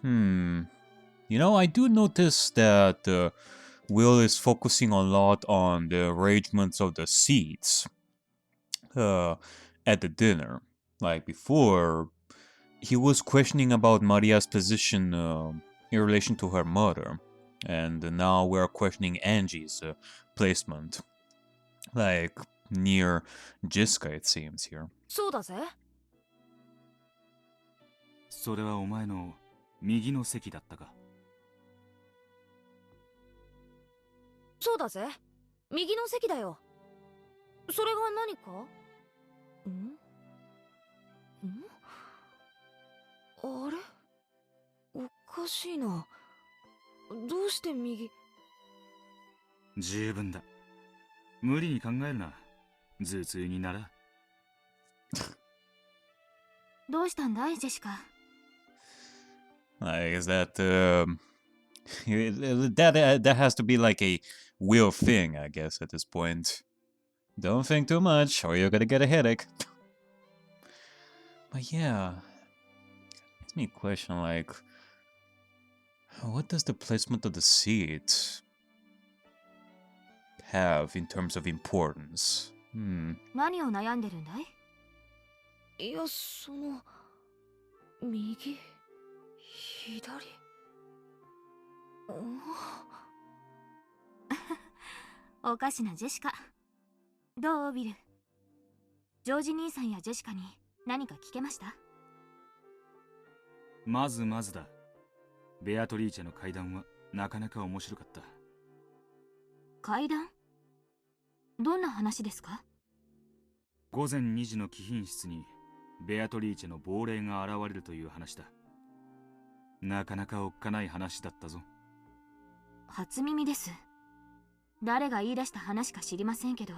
You know, I do notice that Will is focusing a lot on the arrangements of the seats at the dinner. Like before, he was questioning about Maria's position in relation to her mother. And now we're questioning Angie's placement. Like, near Jiska, it seems here. そうだぜ。それはお前の右の席だったか。そうだぜ。右の席だよ。それが何か？あれ？おかしいな。どうして右？十分だ。無理に考えるな。頭痛になら。どうしたんだい、ジェシカ。Is that that has to be like a Will thing, I guess, at this point. Don't think too much, or you're gonna get a headache. But yeah, it's me a question like, what does the placement of the seat have in terms of importance? 何を悩んでるんだい？いや、右、左。おかしなジェシカ。どうビル？ジョージ兄さんやジェシカに何か聞けました？まずまずだ。ベアトリーチェの階段はなかなか面白かった。階段？どんな話ですか？午前2時の貴賓室にベアトリーチェの亡霊が現れるという話だ。なかなかおっかない話だったぞ。初耳です。誰が言い出した話か知りませんけど、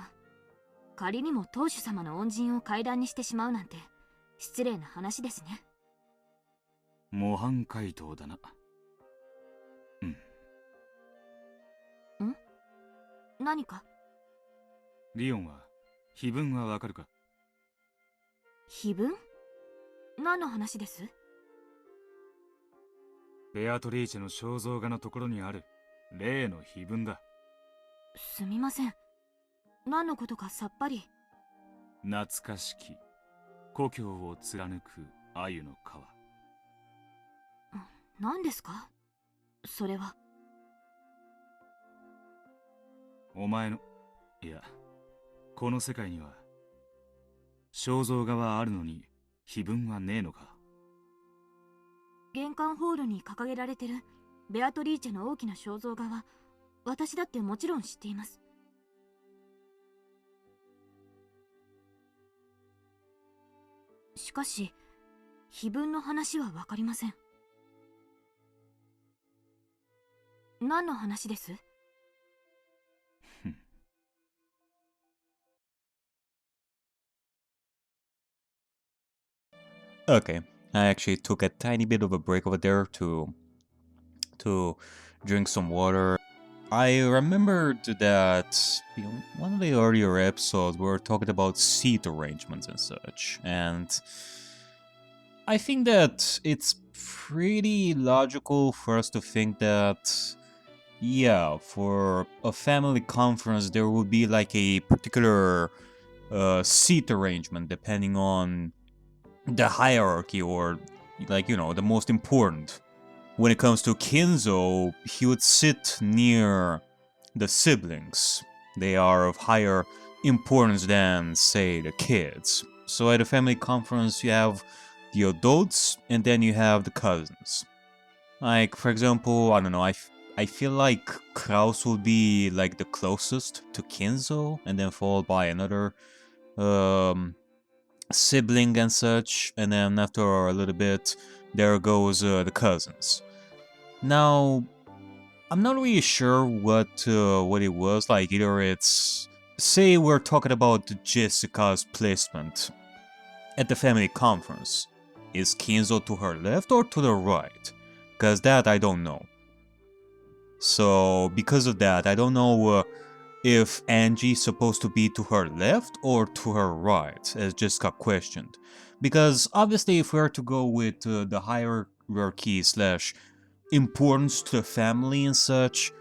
仮にも当主様の恩人を階段にしてしまうなんて失礼な話ですね。模範解答だな。何か？リオンは碑文はわかるか？碑文？何の話です？ベアトリーチェの肖像画のところにある例の碑文だ。すみません。何のことかさっぱり。懐かしき故郷を貫く鮎の川。何ですかそれは？お前の、いや、この世界には肖像画はあるのに碑文はねえのか？玄関ホールに掲げられてるベアトリーチェの大きな肖像画は私だってもちろん知っています。しかし碑文の話はわかりません。何の話です？Okay, I actually took a tiny bit of a break over there to drink some water. I remembered that one of the earlier episodes we were talking about seat arrangements and such, and I think that it's pretty logical for us to think that, yeah, for a family conference there would be like a particular seat arrangement depending on the hierarchy, or like, you know, the most important. When it comes to Kinzo, he would sit near the siblings. They are of higher importance than, say, the kids. So at a family conference you have the adults and then you have the cousins. Like, for example, I don't know, I feel like Klaus would be like the closest to Kinzo, and then followed by another sibling and such, and then after a little bit there goes the cousins. Now I'm not really sure what it was, like either it's, say we're talking about Jessica's placement at the family conference, is Kinzo to her left or to the right? Cause that I don't know. So because of that I don't know if Angie's supposed to be to her left or to her right, as Jessica questioned. Because obviously if we are to go with the hierarchy slash importance to the family and such,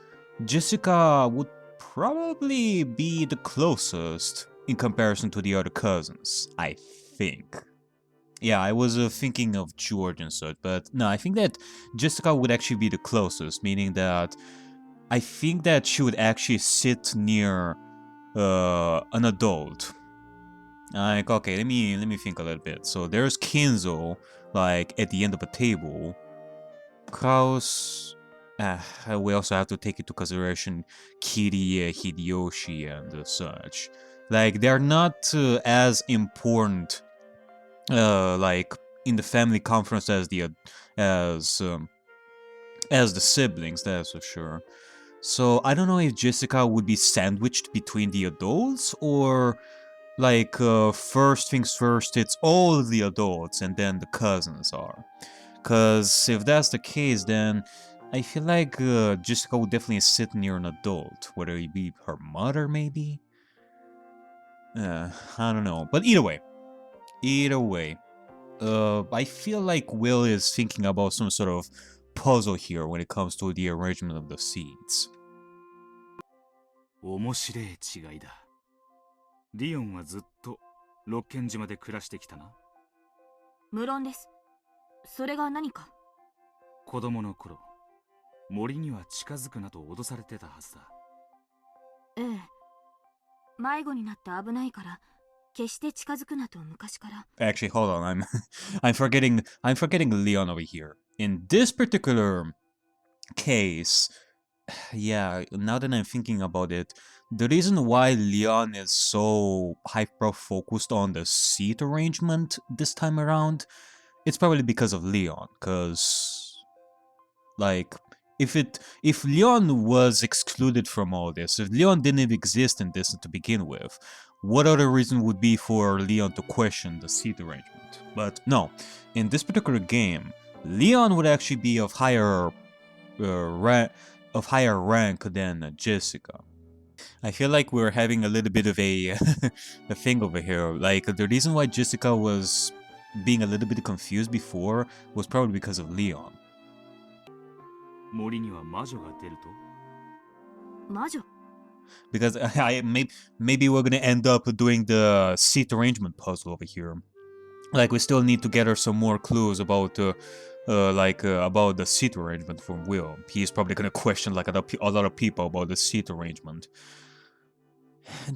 Jessica would probably be the closest in comparison to the other cousins, I think. Yeah, I was thinking of George and such, but no, I think that Jessica would actually be the closest, meaning that I think that she would actually sit near an adult. Like, okay, let me think a little bit. So there's Kinzo, like at the end of a table. Klaus. We also have to take into consideration Kirie, Hideyoshi, and such. Like, they're not as important, like in the family conference as as um, the siblings. That's for sure. So I don't know if Jessica would be sandwiched between the adults or like first things first, it's all the adults and then the cousins are. Cause if that's the case, then I feel like Jessica would definitely sit near an adult, whether it be her mother maybe. I don't know, but either way, I feel like Will is thinking about some sort of puzzle here when it comes to the arrangement of the seeds. 面白い違いだ。リオンはずっと六軒島で暮らしてきたな。無論です。それが何か。子供の頃、森には近づくなと脅されてたはずだ。ええ。迷子になって危ないから、決して近づくなと昔から。Actually, hold on, I'm forgetting Leon over here. In this particular case, yeah, now that I'm thinking about it, the reason why Leon is so hyper-focused on the seat arrangement this time around, it's probably because of Leon, because, like, if Leon was excluded from all this, if Leon didn't exist in this to begin with, what other reason would be for Leon to question the seat arrangement? But no, in this particular game, Leon would actually be of higher rank than Jessica. I feel like we're having a little bit of a a thing over here. Like, the reason why Jessica was being a little bit confused before was probably because of Leon. 森には魔女が出ると？魔女？ Because maybe we're gonna end up doing the seat arrangement puzzle over here. Like, we still need to gather some more clues about about the seat arrangement from Will. He's probably gonna question like a lot of people about the seat arrangement.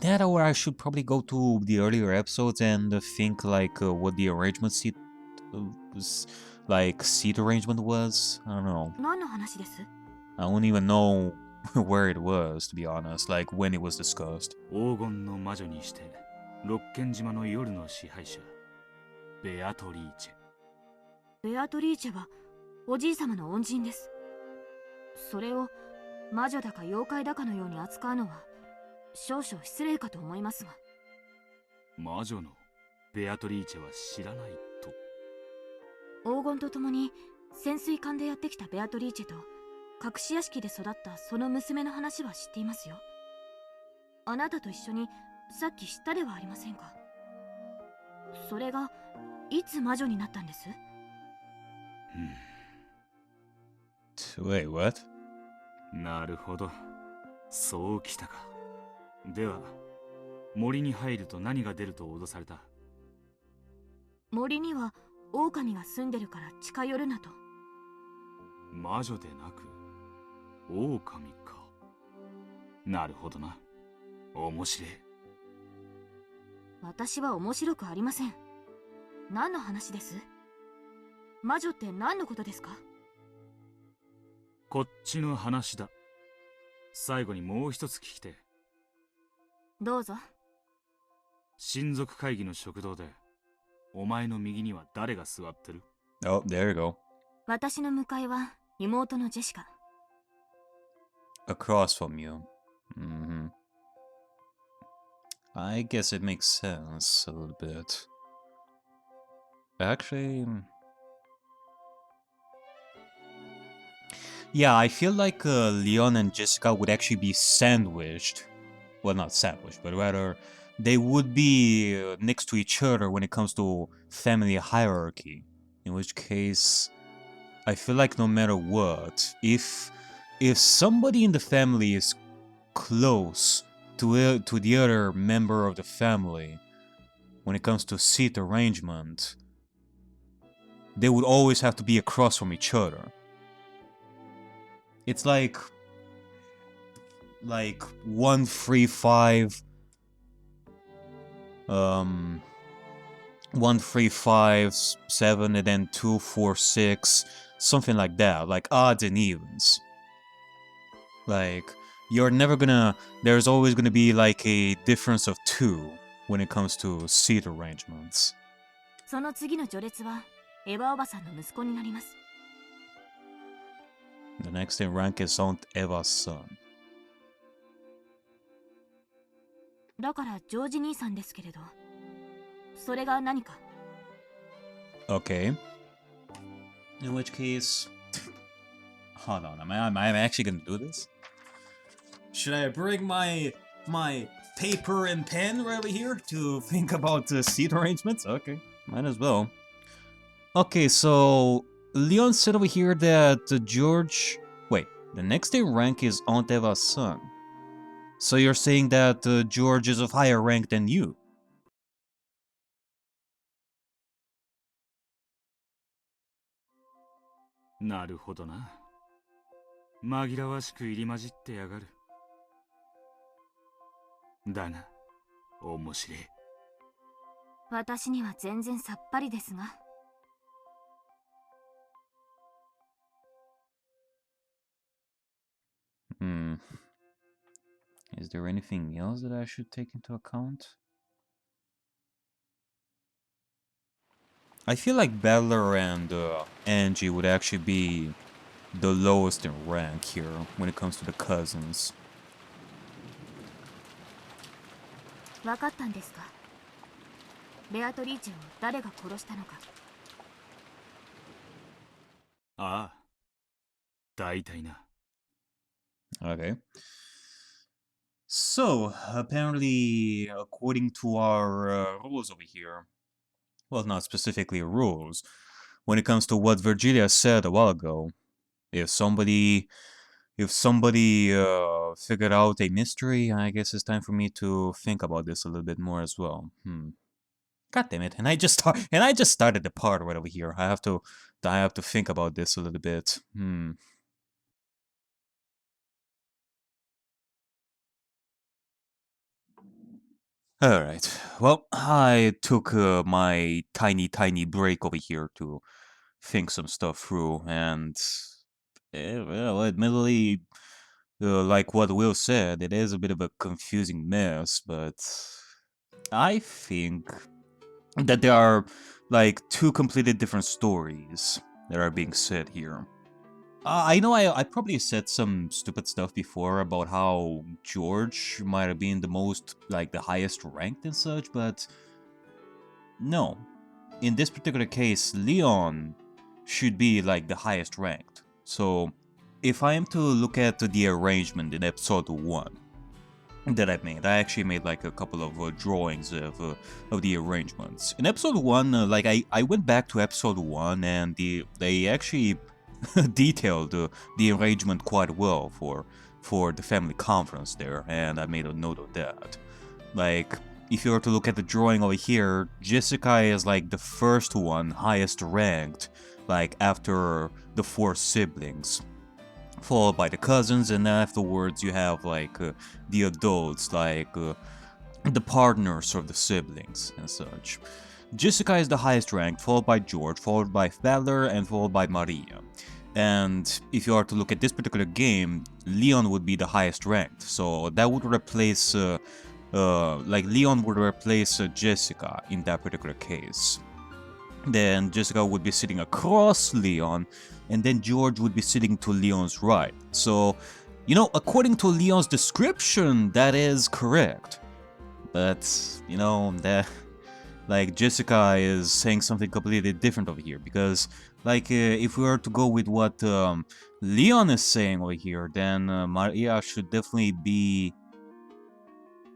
That, or I should probably go to the earlier episodes and think like what the arrangement seat seat arrangement was. I don't know. 何の話です？ I don't even know where it was, to be honest, like when it was discussed. 黄金の魔女にして六軒島の夜の支配者ベアトリーチェ。ベアトリーチェはおじい様の恩人です。それを魔女だか妖怪だかのように扱うのは少々失礼かと思いますが。魔女のベアトリーチェは知らないと。黄金と共に潜水艦でやってきたベアトリーチェと隠し屋敷で育ったその娘の話は知っていますよ。あなたと一緒にさっき知ったではありませんか。それがいつ魔女になったんです？ Wait, what? なるほど。そうきたか。では、森に入ると何が出ると脅された？森には狼が住んでるから近寄るなと。魔女でなく、狼か。なるほどな。面白い。私は面白くありません。何の話です？魔女って何のことですか？こっちの話だ。最後にもう一つ聞きて。どうぞ。親族会議の食堂で、お前の右には誰が座ってる？ Oh, there you go. 私の向かいは妹のジェシカ。Across from you. Mm-hmm. I guess it makes sense a little bit. Actually... Yeah, I feel like Leon and Jessica would actually be sandwiched. Well, not sandwiched, but rather they would be next to each other when it comes to family hierarchy. In which case, I feel like no matter what, if somebody in the family is close to the other member of the family, when it comes to seat arrangement, they would always have to be across from each other. It's like 135 135 7 and then 2 4 6, something like that, like odds and evens. Like you're never gonna, there's always gonna be like a difference of 2 when it comes to seat arrangements. その次の序列はエヴァおばさんの息子になります。 The next in rank is Aunt Eva's son. だからジョージ兄さんですけれど、それが何か。 Okay. In which case, hold on, am I actually gonna do this? Should I bring my paper and pen right over here to think about the seat arrangements? Okay, might as well. Okay, so Leon said over here that George... Wait, the next in rank is Aunt Eva's son. So you're saying that George is of higher rank than you? なるほどな。紛らわしく入り混じってやがる。だが、面白い。私には全然さっぱりですが。 Is there anything else that I should take into account? I feel like Battler and Angie would actually be the lowest in rank here when it comes to the cousins. 分かったんですか？ベアトリーチェを誰が殺したのか。ああ、大体な。 Okay. So, apparently, according to our rules over here, well, not specifically rules, when it comes to what Virgilia said a while ago, if somebody figured out a mystery, I guess it's time for me to think about this a little bit more as well. God damn it! And I just started the part right over here. I have to think about this a little bit. Alright, well, I took my tiny break over here to think some stuff through, and, well, admittedly, like what Will said, it is a bit of a confusing mess, but I think that there are, like, 2 completely different stories that are being said here. I know I probably said some stupid stuff before about how George might have been the most, like, the highest ranked and such, but no. In this particular case, Leon should be, like, the highest ranked. So, if I am to look at the arrangement in episode 1 that I made, I actually made, like, a couple of drawings of the arrangements. In episode 1, like, I went back to episode 1 and they actually detailed the arrangement quite well for the family conference there, and I made a note of that. Like, if you were to look at the drawing over here, Jessica is like the first one, highest ranked, like after the 4 siblings, followed by the cousins, and afterwards you have like the adults, like the partners of the siblings and such. Jessica is the highest ranked, followed by George, followed by Fowler, and followed by Maria. And if you are to look at this particular game, Leon would be the highest ranked, so that would replace, like Leon would replace Jessica in that particular case. Then Jessica would be sitting across Leon, and then George would be sitting to Leon's right. So, you know, according to Leon's description, that is correct. But, you know, that... like, Jessica is saying something completely different over here, because, like, if we were to go with what Leon is saying over here, then Maria should definitely be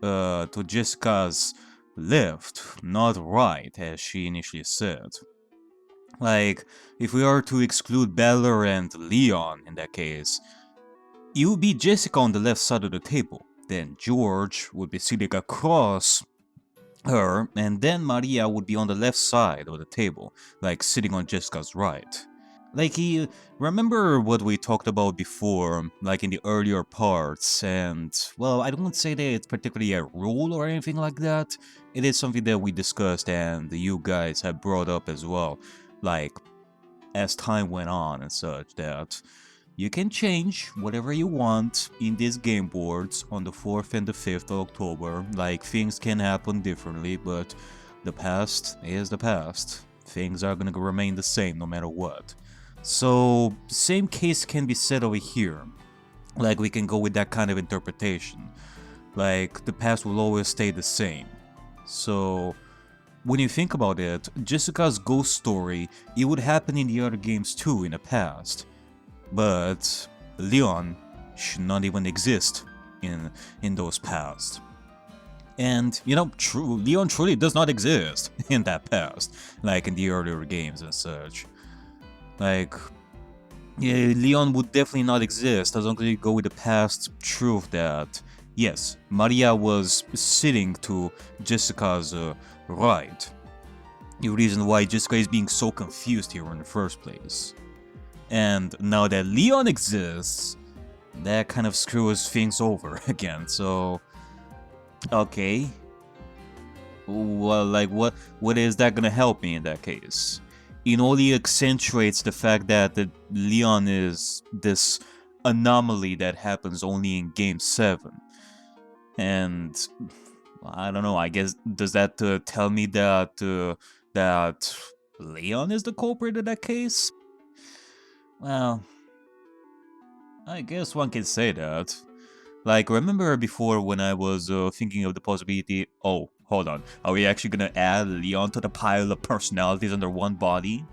to Jessica's left, not right, as she initially said. Like, if we are to exclude Beller and Leon in that case, it would be Jessica on the left side of the table, then George would be sitting across her, and then Maria would be on the left side of the table, like sitting on Jessica's right. Like, remember what we talked about before, like in the earlier parts, and, well, I don't say that it's particularly a rule or anything like that. It is something that we discussed and you guys have brought up as well, like, as time went on and such, that you can change whatever you want in these game boards on the 4th and the 5th of October. Like, things can happen differently, but the past is the past. Things are gonna remain the same no matter what. So, same case can be said over here. Like, we can go with that kind of interpretation. Like, the past will always stay the same. So, when you think about it, Jessica's ghost story, it would happen in the other games too in the past. But Leon should not even exist in those past. And, you know, Leon truly does not exist in that past, like in the earlier games and such. Like, yeah, Leon would definitely not exist as long as you go with the past truth that, yes, Maria was sitting to Jessica's right. The reason why Jessica is being so confused here in the first place. And now that Leon exists, that kind of screws things over again, so... Okay. Well, like, what is that gonna help me in that case? It only accentuates the fact that Leon is this anomaly that happens only in Game 7. And... I don't know, I guess, does that tell me that, that Leon is the culprit in that case? Well... I guess one can say that. Like, remember before when I was thinking of the possibility... Oh, hold on. Are we actually gonna add Leon to the pile of personalities under one body?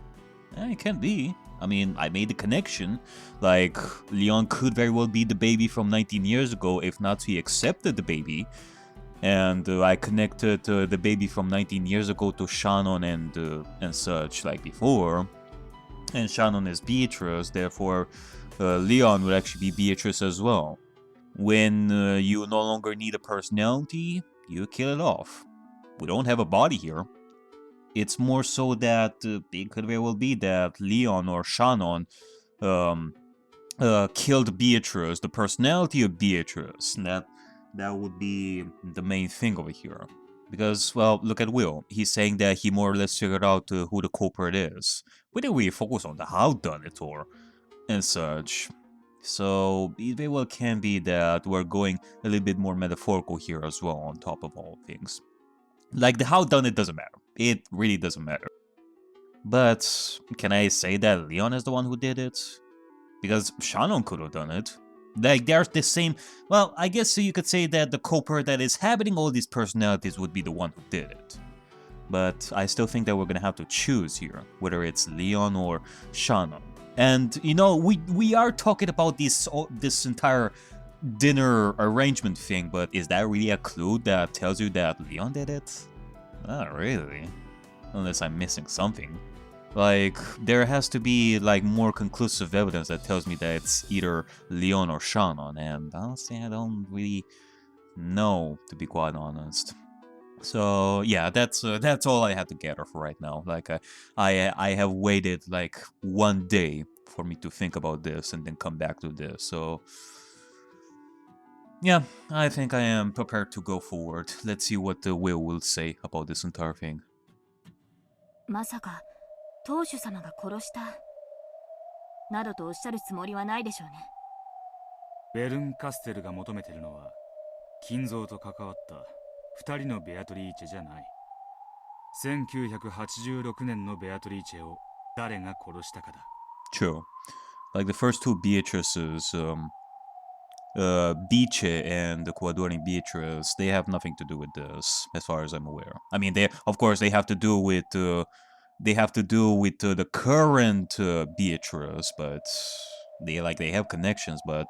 It can be. I mean, I made the connection. Like, Leon could very well be the baby from 19 years ago, if not he accepted the baby. And I connected the baby from 19 years ago to Shannon and such, like before. And Shannon is Beatrice, therefore Leon would actually be Beatrice as well. When you no longer need a personality, you kill it off. We don't have a body here. It's more so that it could very well be that Leon or Shannon killed Beatrice, the personality of Beatrice. That would be the main thing over here. Because, well, look at Will. He's saying that he more or less figured out who the culprit is. We didn't really focus on the how done it or and such. So it very well can be that we're going a little bit more metaphorical here as well on top of all things. Like the how done it doesn't matter. It really doesn't matter. But can I say that Leon is the one who did it? Because Shannon could have done it. Like, they're the same... Well, I guess you could say that the culprit that is inhabiting all these personalities would be the one who did it. But I still think that we're gonna have to choose here, whether it's Leon or Shannon. And, you know, we are talking about this entire dinner arrangement thing, but is that really a clue that tells you that Leon did it? Not really. Unless I'm missing something. Like, there has to be, like, more conclusive evidence that tells me that it's either Leon or Shannon, and honestly, I don't really know, to be quite honest. So, yeah, that's all I have to gather for right now. Like, I have waited, like, one day for me to think about this and then come back to this, so... Yeah, I think I am prepared to go forward. Let's see what the will say about this entire thing. まさか当主様が殺したなどとおっしゃるつもりはないでしょうね。ベルンカステルが求めているのは金蔵と関わった2人のベアトリーチェじゃない。1986年のベアトリーチェを誰が殺したかだ。True. Like the first two Beatrices, Biche and the Coaduring Beatrice, they have nothing to do with this, as far as I'm aware. I mean, of course they have to do with the current Beatrice, but they have connections. But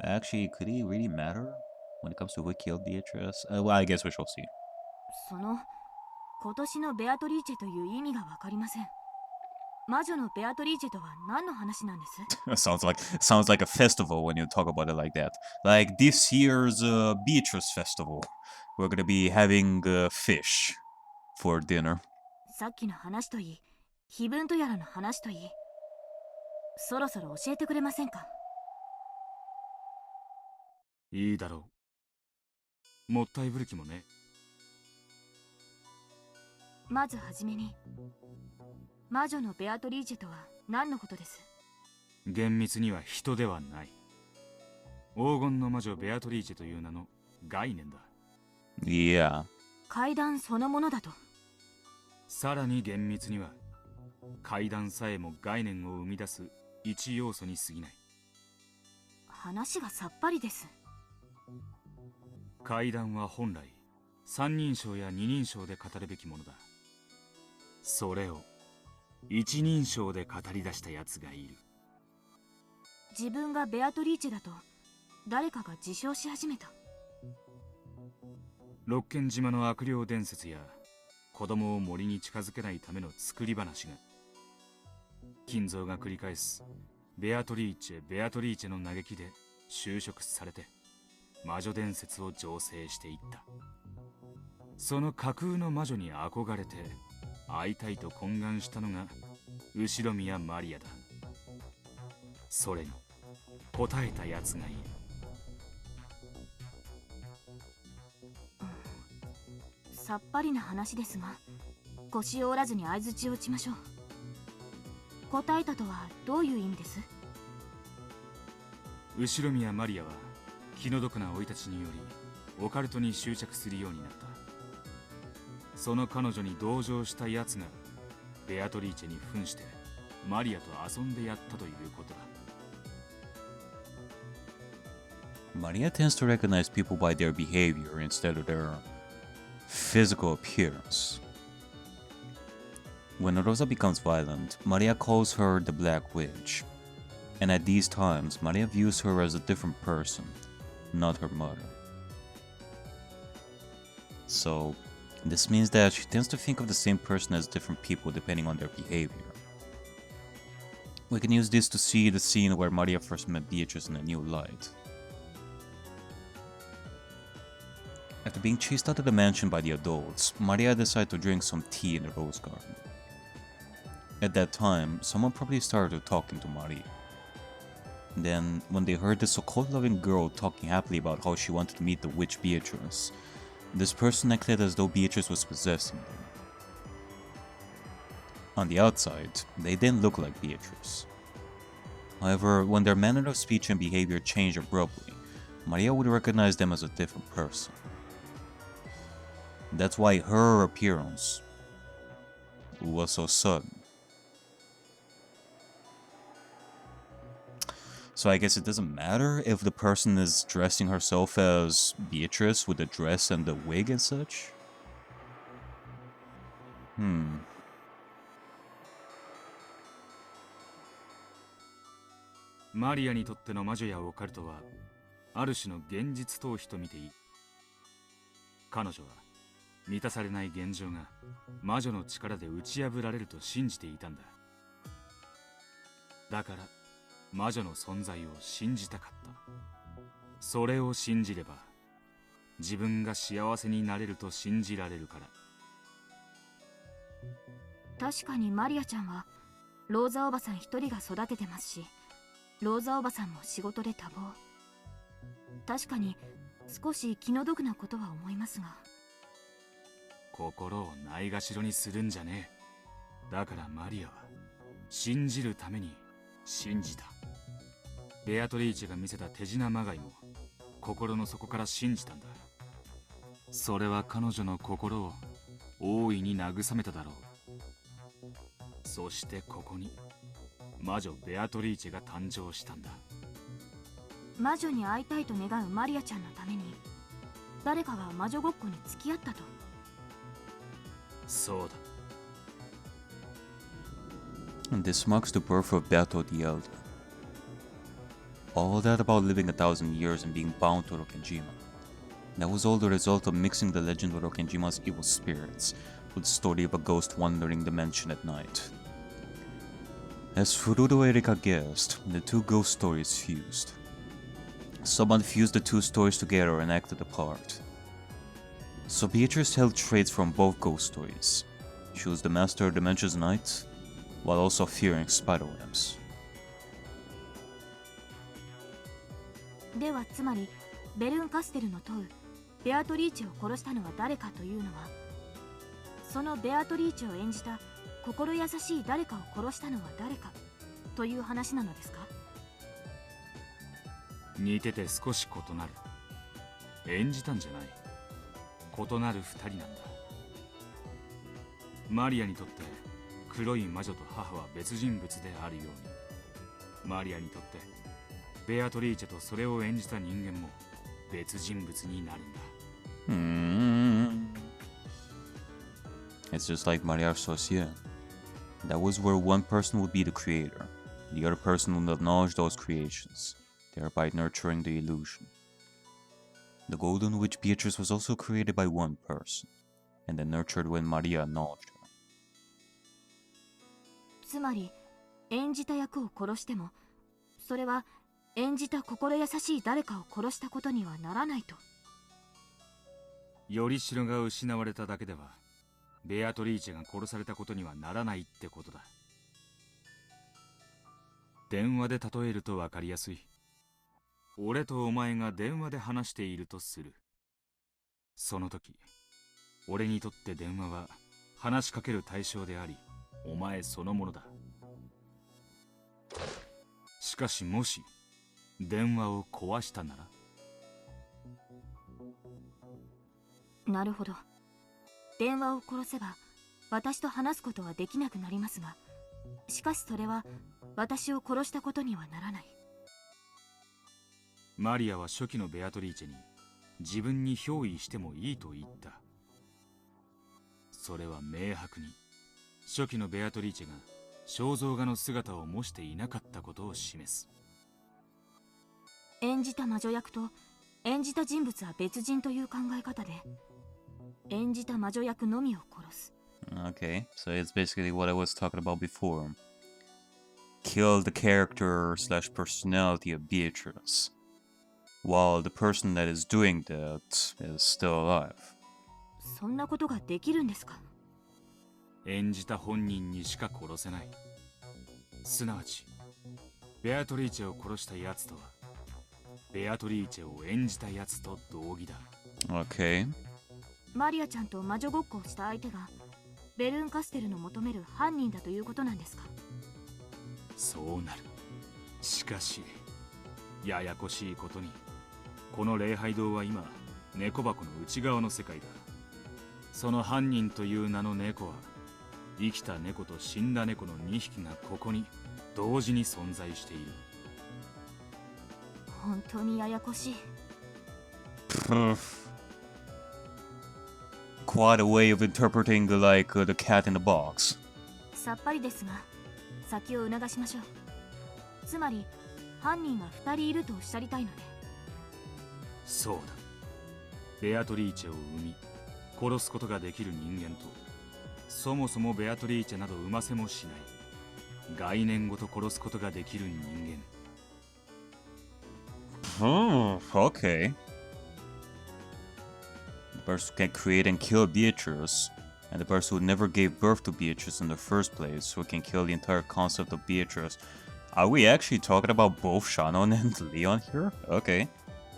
actually, could it really matter when it comes to who killed Beatrice? Well, I guess we shall see. その今年のベアトリーチェという意味がわかりません。魔女のベアトリーチェとは何の話なんです？ sounds like a festival when you talk about it like that. Like this year's Beatrice festival. We're gonna be having fish for dinner. さっきの話といい、碑文とやらの話といい、そろそろ教えてくれませんか？いいだろう。もったいぶる気もね。まずはじめに、魔女のベアトリーチェとは何のことです？厳密には人ではない。黄金の魔女ベアトリーチェという名の概念だ。Yeah. 階段そのものだと。さらに厳密には階段さえも概念を生み出す一要素に過ぎない。話がさっぱりです。階段は本来三人称や二人称で語るべきものだ。それを一人称で語り出したやつがいる。自分がベアトリーチェだと誰かが自称し始めた。六軒島の悪霊伝説や子供を森に近づけないための作り話が、金蔵が繰り返すベアトリーチェベアトリーチェの嘆きで修飾されて魔女伝説を醸成していった。その架空の魔女に憧れて会いたいと懇願したのが後宮マリアだ。それに答えたやつがいる。さっぱりな話ですが、腰を折らずに相槌を打ちましょう。答えたとはどういう意味です？後宮マリアは気の毒な生い立ちによりオカルトに執着するようになった。その彼女に同情したやつがベアトリーチェに扮してマリアと遊んでやったということだ。Maria tends to recognize people by their behavior instead of their physical appearance. When Rosa becomes violent, Maria calls her the Black Witch, and at these times, Maria views her as a different person, not her mother. So, this means that she tends to think of the same person as different people depending on their behavior. We can use this to see the scene where Maria first met Beatrice in a new light. After being chased out of the mansion by the adults, Maria decided to drink some tea in the rose garden. At that time, someone probably started talking to Maria. Then, when they heard this occult-loving girl talking happily about how she wanted to meet the witch Beatrice, this person acted as though Beatrice was possessing them. On the outside, they didn't look like Beatrice. However, when their manner of speech and behavior changed abruptly, Maria would recognize them as a different person. That's why her appearance was so sudden. So I guess it doesn't matter if the person is dressing herself as Beatrice with the dress and the wig and such? Maria にとっての魔女やオカルトはある種の現実逃避と見ていい。彼女は満たされない現状が魔女の力で打ち破られると信じていたんだ。だから魔女の存在を信じたかった。それを信じれば自分が幸せになれると信じられるから。確かにマリアちゃんはローザおばさん一人が育ててますし、ローザおばさんも仕事で多忙。確かに少し気の毒なことは思いますが。心をないがしろにするんじゃねえ。だからマリアは信じるために信じた。ベアトリーチェが見せた手品まがいも心の底から信じたんだ。それは彼女の心を大いに慰めただろう。そしてここに魔女ベアトリーチェが誕生したんだ。魔女に会いたいと願うマリアちゃんのために誰かが魔女ごっこに付き合ったと。そうだ。And this marks the birth of Beato the Elder. All that about living 1,000 years and being bound to Rokkenjima. That was all the result of mixing the legend with Rokkenjima's evil spirits, with the story of a ghost wandering the mansion at night. As Furudo Erika guessed, the two ghost stories fused. Someone fused the two stories together and acted a part. So Beatrice held traits from both ghost stories. She was the master of Dimension's Night, while also fearing spiderwebs. ではつまりベルンカステルの問うベアトリーチェを殺したのは誰かというのは、そのベアトリーチェを演じた心優しい誰かを殺したのは誰かという話なのですか？似てて少し異なる。演じたんじゃない。異なる二人なんだ。マリアにとって黒い魔女と母は別人物であるように、マリアにとってベアトリーチェとそれを演じた人間も別人物になるんだ。It's just like Maria Socia. That was where one person would be the creator, the other person would acknowledge those creations, thereby nurturing the illusion. The Golden Witch Beatrice was also created by one person, and then nurtured when Maria acknowledged her. つまり演じた役を殺しても、それは演じた心優しい誰かを殺したことにはならないと。よりしろが失われただけではベアトリーチェが殺されたことにはならないってことだ。電話で例えると分かりやすい。俺とお前が電話で話しているとする。その時俺にとって電話は話しかける対象であり、お前そのものだ。しかしもし電話を壊したなら。なるほど。電話を殺せば私と話すことはできなくなりますが、しかしそれは私を殺したことにはならない。マリアは初期のベアトリーチェに自分に憑依してもいいと言った。それは明白に初期のベアトリーチェが肖像画の姿を模していなかったことを示す。演じた魔女役と演じた人物は別人という考え方で、演じた魔女役のみを殺す。Okay, so it's basically what I was talking about before. Kill the character slash personality of Beatrice, while the person that is doing that is still alive. そんなことができるんですか？演じた本人にしか殺せない。すなわちベアトリーチェを殺したやつとはベアトリーチェを演じたやつと同義だ。 Okay. マリアちゃんと魔女ごっこをした相手がベルーンカステルの求める犯人だということなんですか？そうなる。しかしややこしいことにこの礼拝堂は今猫箱の内側の世界だ。その犯人という名の猫は生きた猫と死んだ猫の2匹がここに同時に存在している。本当にややこしい。Quite a way of interpreting like the cat in the box. さっぱりですが先を促しましょう。つまり犯人が2人いるとおっしゃりたいので。そうだ。ベアトリーチェを生み殺すことができる人間と、そもそもベアトリーチェなど生ませもしない概念ごと殺すことができる人間。Okay. The person who can create and kill Beatrice, and the person who never gave birth to Beatrice in the first place, who can kill the entire concept of Beatrice. Are we actually talking about both Shannon and Leon here? Okay.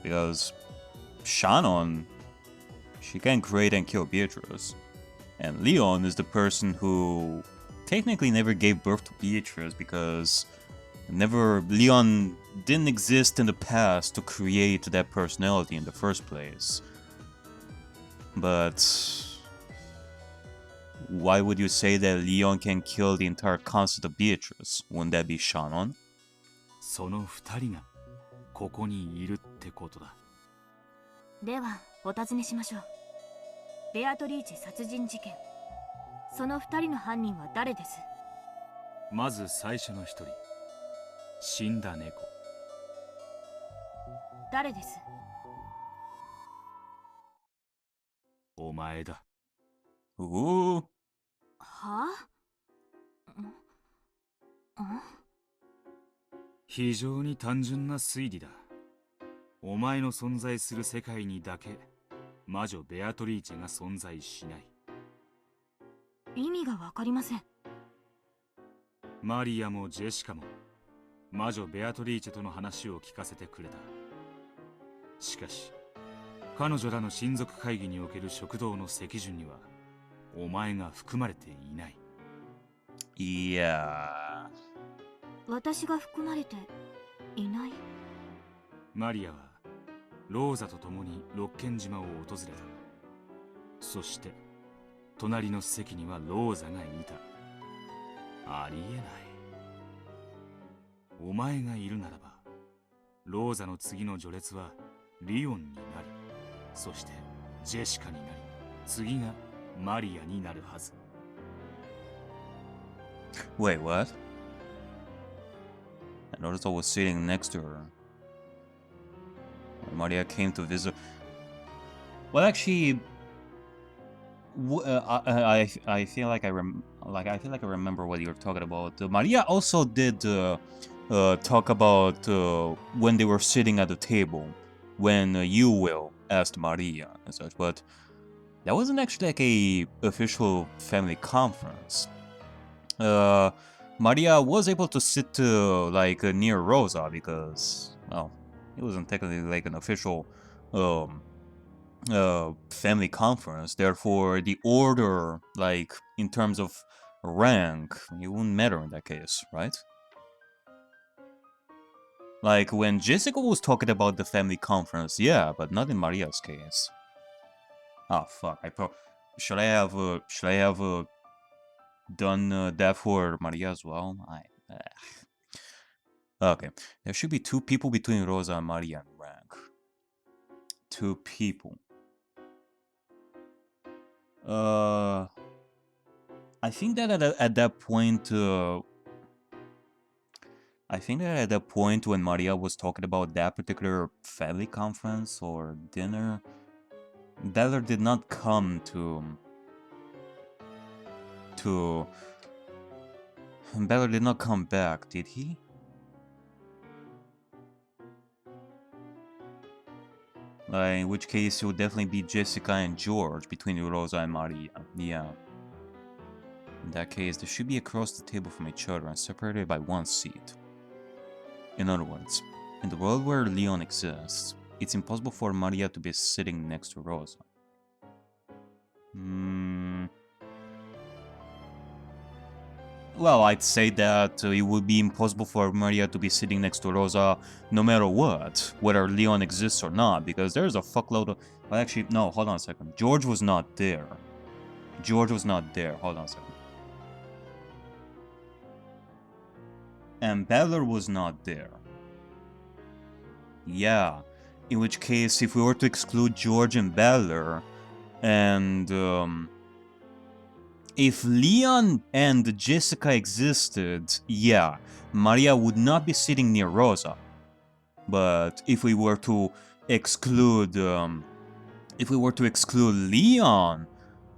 Because Shannon, she can create and kill Beatrice. And Leon is the person who technically never gave birth to Beatrice because Leon didn't exist in the past to create that personality in the first place. But why would you say that Leon can kill the entire concept of Beatrice? Wouldn't that be Shannon? その2人がここにいるってことだ。ではお尋ねしましょう。ベアトリーチェ殺人事件、その2人の犯人は誰です？まず最初の1人、死んだ猫。誰です？お前だ。Ooh. はあ？非常に単純な推理だ。お前の存在する世界にだけ魔女ベアトリーチェが存在しない。意味がわかりません。マリアもジェシカも魔女ベアトリーチェとの話を聞かせてくれた。しかし彼女らの親族会議における食堂の席順にはお前が含まれていない。いや私が含まれていない。マリアはローザと共に六軒島を訪れた。そして隣の席にはローザがいた。ありえない。お前がいるならばローザの次の序列はリオンになり、そしてジェシカになり、次がマリアになるはず。Wait, what? I noticed I was sitting next to her. When Maria came to visit. Well, actually, I feel like I remember what you're talking about. Maria also did talk about when they were sitting at the table when you will asked Maria and such, but that wasn't actually like a official family conference. Maria was able to sit like near Rosa because, well, it wasn't technically like an official family conference. Therefore, the order, like in terms of rank, it wouldn't matter in that case, right? Like when Jessica was talking about the family conference, yeah, but not in Maria's case. Oh fuck! Should I have done that for Maria as well? Okay, there should be 2 people between Rosa and Maria in rank. 2 people. I think that at that point, when Maria was talking about that particular family conference or dinner, Beller did not come Beller did not come back, did he? In which case it would definitely be Jessica and George between Rosa and Maria. Yeah. In that case, they should be across the table from each other and separated by 1 seat. In other words, in the world where Leon exists, it's impossible for Maria to be sitting next to Rosa. Well, I'd say that it would be impossible for Maria to be sitting next to Rosa no matter what, whether Leon exists or not, because there's a fuckload of... Well, actually, no, hold on a second. George was not there. Hold on a second. And Beller was not there. Yeah, in which case, if we were to exclude George and Beller, and if Leon and Jessica existed, yeah, Maria would not be sitting near Rosa. But if we were to exclude Leon,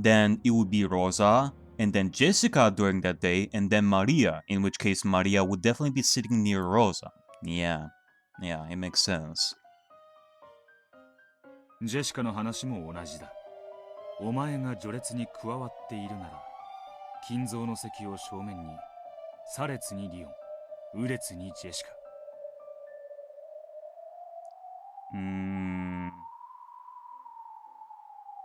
then it would be Rosa, and then Jessica during that day, and then Maria, in which case Maria would definitely be sitting near Rosa. Yeah, it makes sense. ジェシカの話も同じだ。お前が序列に加わっているなら、金蔵の席を正面に、左列にリオン、右列にジェシカ。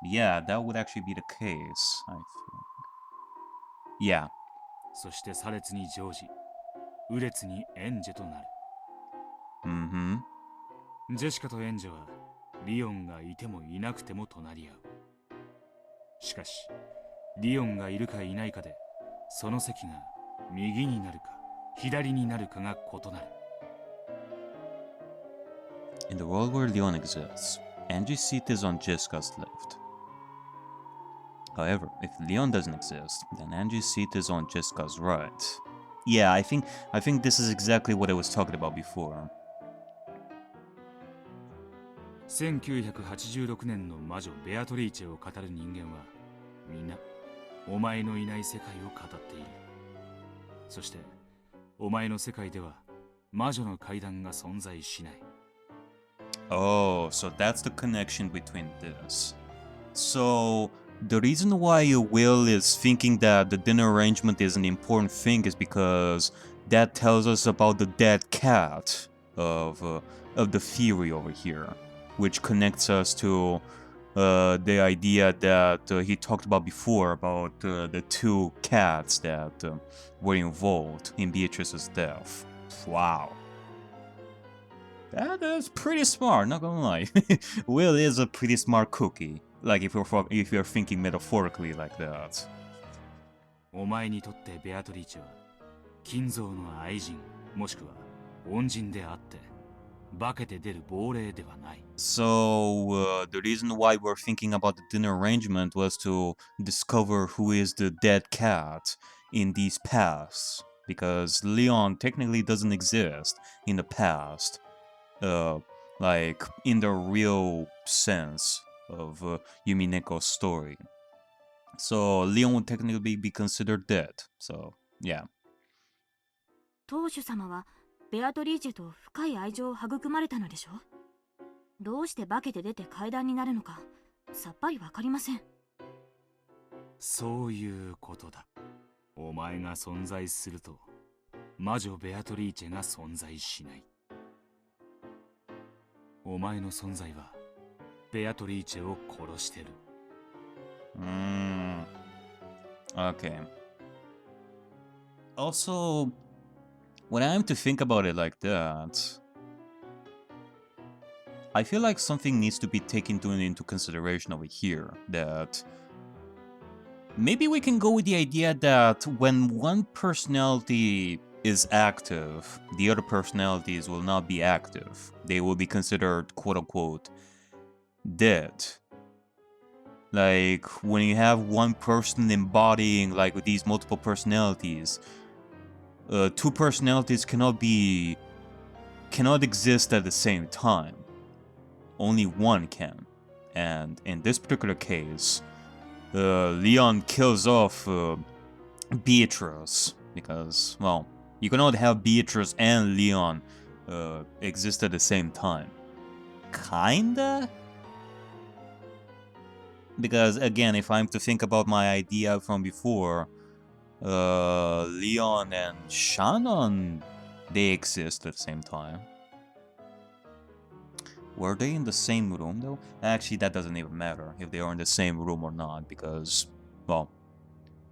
Yeah, that would actually be the case, I think. Yeah. そして左列にジョージ、右列にエンジェとなる。ジェシカとエンジェは、リオンがいてもいなくても隣り合う。しかし、リオンがいるかいないかで、その席が右になるか左になるかが異なる。In the world where Leon exists, Angie's seat is on Jessica's left. However, if Leon doesn't exist, then Angie's seat is on Jessica's right. Yeah, I think this is exactly what I was talking about before. 1986年の魔女ベアトリーチェを語る人間はみんなお前のいない世界を語っている。そしてお前の世界では魔女の階段が存在しない。 Oh, so that's the connection between this. So, the reason why Will is thinking that the dinner arrangement is an important thing is because that tells us about the dead cat of the theory over here, which connects us to the idea that he talked about before about the two cats that were involved in Beatrice's death. Wow. That is pretty smart, not gonna lie. Will is a pretty smart cookie. Like if you're thinking metaphorically like that. お前にとってベアトリーチェは金蔵の愛人もしくは恩人であって化けて出る亡霊ではない。 So the reason why we're thinking about the dinner arrangement was to discover who is the dead cat in these paths, because Leon technically doesn't exist in the past, like in the real sense of Umineko's story. So Leon would technically be considered dead. So yeah. 当主様はベアトリーチェと深い愛情を育まれたのでしょ。どうして化けて出て階段になるのかさっぱりわかりません。そういうことだ。お前が存在すると魔女ベアトリーチェが存在しない。お前の存在はベアトリーチェを殺してる。Okay. Also, when I'm to think about it like that, I feel like something needs to be taken into consideration over here. That maybe we can go with the idea that when one personality is active, the other personalities will not be active. They will be considered quote-unquote dead. Like when you have one person embodying like these multiple personalities, two personalities cannot exist at the same time. Only one can. And in this particular case, Leon kills off Beatrice because, well, you cannot have Beatrice and Leon exist at the same time. Kinda? Because again, if I'm to think about my idea from before, Leon and Shannon, they exist at the same time. Were they in the same room though? Actually, that doesn't even matter if they are in the same room or not, because, well,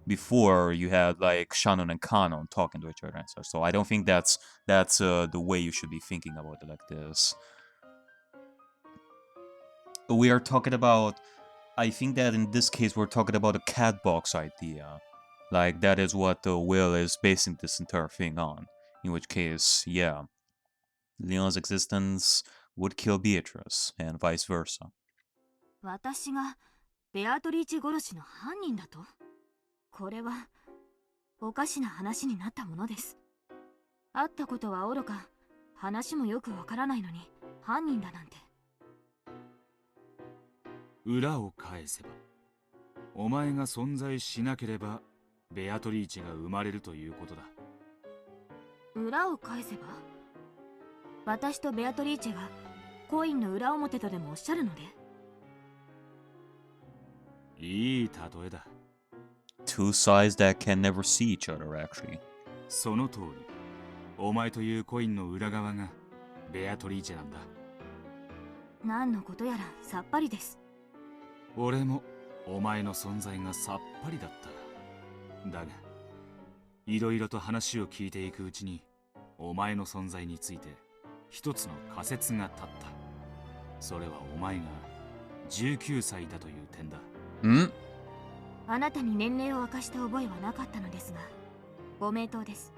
before you had like Shannon and Kanon talking to each other and such. So I don't think that's the way you should be thinking about it like this. We are talking about, I think that in this case we're talking about a cat box idea. Like that is what Will is basing this entire thing on. In which case, yeah, Leon's existence would kill Beatrice, and vice versa. 私がベアトリーチェ殺しの犯人だと？これはおかしな話になったものです。会ったことはおろか、話もよくわからないのに犯人だなんて。裏を返せば、お前が存在しなければベアトリーチェが生まれるということだ。裏を返せば？私とベアトリーチェがコインの裏表とでもおっしゃるので？いい例えだ。Two sides that can never see each other, actually. その通り、お前というコインの裏側がベアトリーチェなんだ。何のことやらさっぱりです。俺もお前の存在がさっぱりだった。だが、いろいろと話を聞いていくうちに、お前の存在について一つの仮説が立った。それはお前が19歳だという点だ。ん？あなたに年齢を明かした覚えはなかったのですが、ご名答です。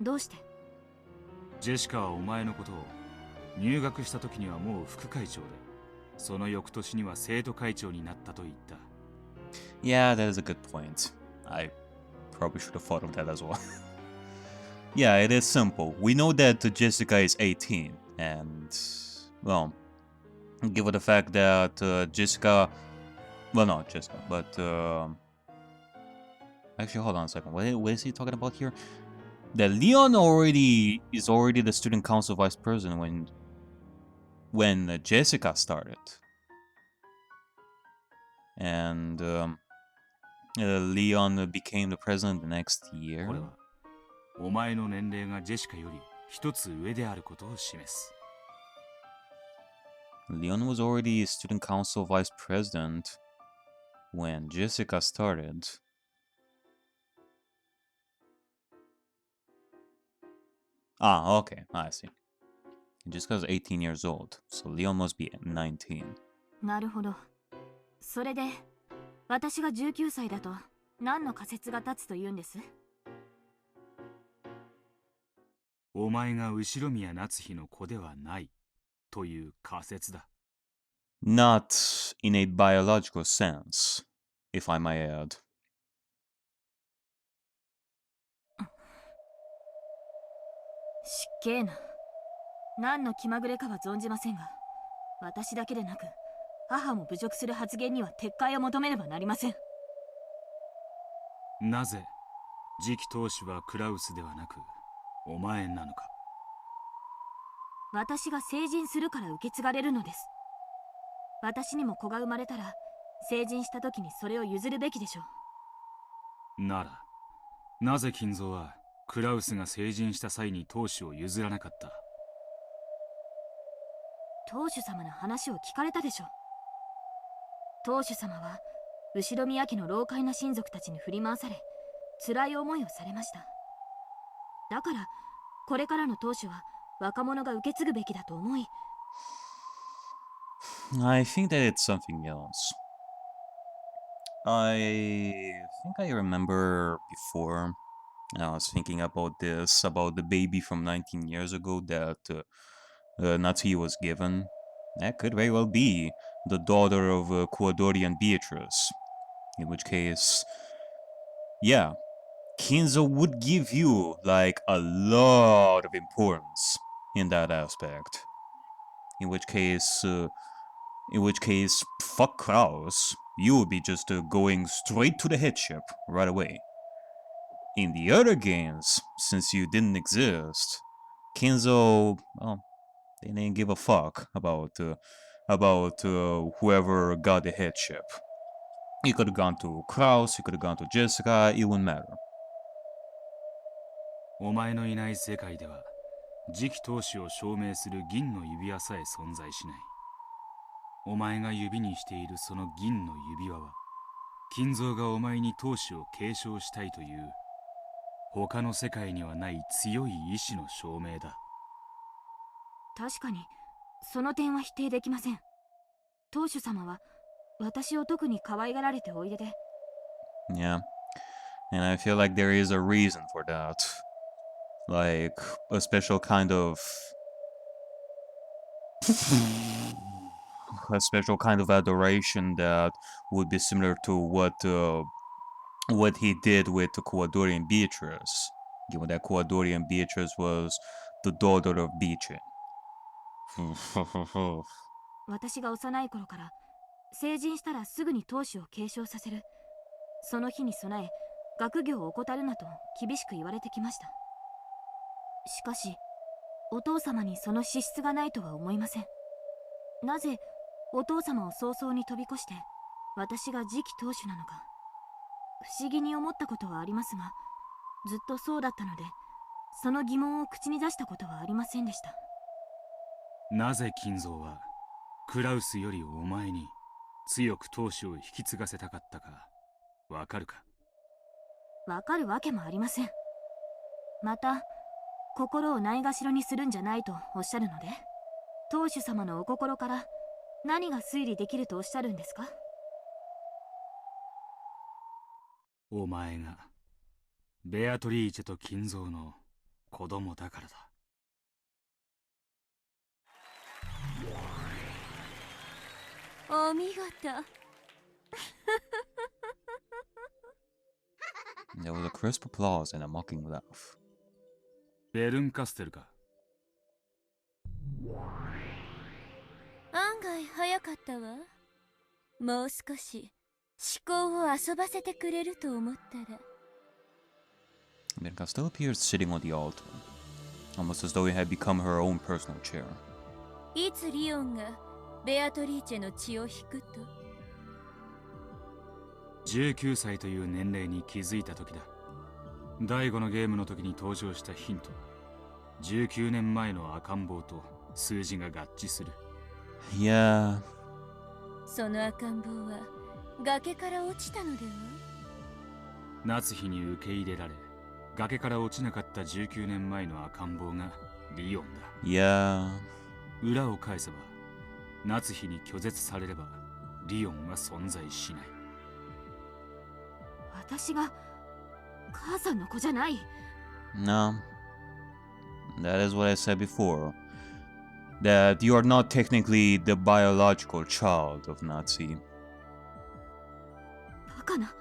どうして？ジェシカはお前のことを入学した時にはもう副会長で、その翌年には生徒会長になったと言った。Yeah, that is a good point. I probably should have thought of that as well. Yeah, it is simple. We know that Jessica is 18, and, well, given the fact that Jessica, well, not Jessica, but Actually, hold on a second. What is he talking about here? That Leon is already the student council vice president when Jessica started, and Leon became the president the next year. これはお前の年齢がジェシカより一つ上であることを示す。 Leon was already student council vice president when Jessica started. Ah, okay, I see. Jessica's 18 years old, so Leon must be 19. なるほど。それで私が19歳だと何の仮説が立つと言うんです？お前が後宮夏日の子ではないという仮説だ。 Not in a biological sense, if I may add. しっけえな。何の気まぐれかは存じませんが、私だけでなく母も侮辱する発言には撤回を求めねばなりません。なぜ次期当主はクラウスではなくお前なのか。私が成人するから受け継がれるのです。私にも子が生まれたら成人した時にそれを譲るべきでしょう。ならなぜ金蔵はクラウスが成人した際に当主を譲らなかった？当主様の話を聞かれたでしょう。当主様は後宮家の老快な親族たちに振り回され辛い思いをされました。だからこれからの当主は若者が受け継ぐべきだと思い。 I think that it's something else. I think I remember before I was thinking about this, about the baby from 19 years ago that Natsuki was given. That could very well be the daughter of Kuwadori and Beatrice. In which case, yeah, Kinzo would give you like a lot of importance in that aspect. In which case, fuck Kraus, you would be just going straight to the headship right away. In the other games, since you didn't exist, Kinzo, well, they didn't give a fuck about whoever got the headship. You could have gone to Kraus, you could have gone to Jessica, it wouldn't matter. お前のいない世界では次期当主を証明する銀の指輪さえ存在しない。お前が指にしているその銀の指輪は金蔵がお前に当主を継承したいという他の世界にはない強い意志の証明だ。確かにその点は否定できません。当主様は私を特に可愛がられておいでで。 Yeah, and I feel like there is a reason for that. Like, a special kind of adoration that would be similar to what he did with Kuwadori and Beatrice, given that Kuwadori and Beatrice was the daughter of WITCHY. 私が幼い頃から成人したらすぐに当主を継承させる、その日に備え学業を怠るなと厳しく言われてきました。しかしお父様にその資質がないとは思いません。なぜお父様を早々に飛び越して私が次期当主なのか不思議に思ったことはありますが、ずっとそうだったのでその疑問を口に出したことはありませんでした。なぜ金蔵はクラウスよりお前に強く当主を引き継がせたかったかわかるか？わかるわけもありません。また心をないがしろにするんじゃないとおっしゃるので、当主様のお心から何が推理できるとおっしゃるんですか？お前がベアトリーチェと金蔵の子供だからだ。お見事。There was a crisp applause and a mocking laugh. ベルンカステルか。案外早かったわ。もう少し思考を遊ばせてくれると思ったら Umineko still appears sitting on the altar, almost as though it had become her own personal chair. いつリオンがベアトリーチェの血を引くと19歳という年齢に気づいた時だ。第5のゲームの時に登場したヒント、19年前の赤ん坊と数字が合致する。Yeah. その赤ん坊は崖から落ちたのでは。夏日に受け入れられ、崖から落ちなかった19年前の赤ん坊がリオンだ。Yeah. 裏を返せば、夏日に拒絶されればリオンは存在しない。私が母さんの子じゃない。 No. That is what I said before. That you are not technically the biological child of Nazi. バカな。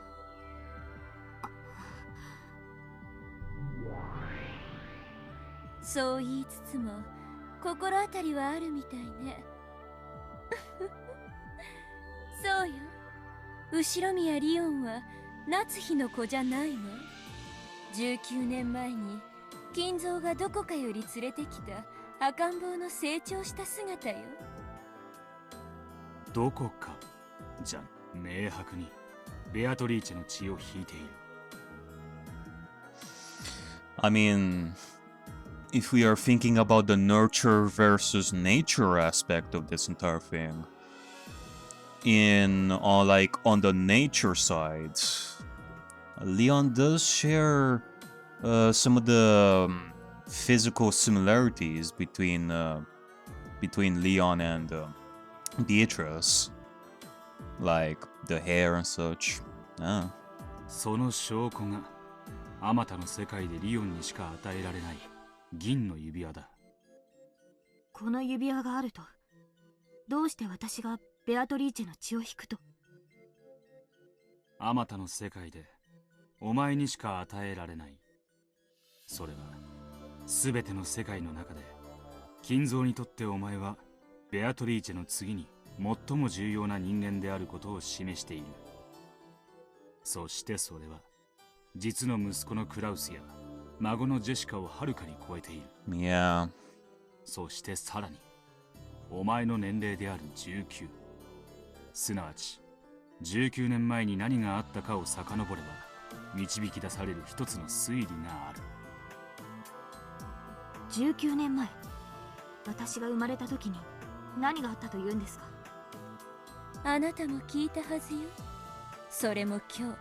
そう言いつつも心当たりはあるみたいね。そうよ、後宮リオンは夏日の子じゃないの。19年前に金蔵がどこかより連れてきた赤ん坊の成長した姿よ。どこかじゃ明白にベアトリーチェの血を引いている。I mean, if we are thinking about the nurture versus nature aspect of this entire thing, like on the nature side, Leon does share some of the physical similarities between Leon and Beatrice, like the hair and such. Yeah. その証拠があまたの世界でリオンにしか与えられない銀の指輪だ。この指輪があるとどうして私がベアトリーチェの血を引くと。あまたの世界でお前にしか与えられない。それは全ての世界の中で金蔵にとってお前はベアトリーチェの次に最も重要な人間であることを示している。そしてそれは実の息子のクラウスや孫のジェシカをはるかに超えている。Yeah. そしてさらにお前の年齢である19、すなわち19年前に何があったかを遡れば導き出される一つの推理がある。19年前、私が生まれた時に何があったと言うんですか。あなたも聞いたはずよ。それも今日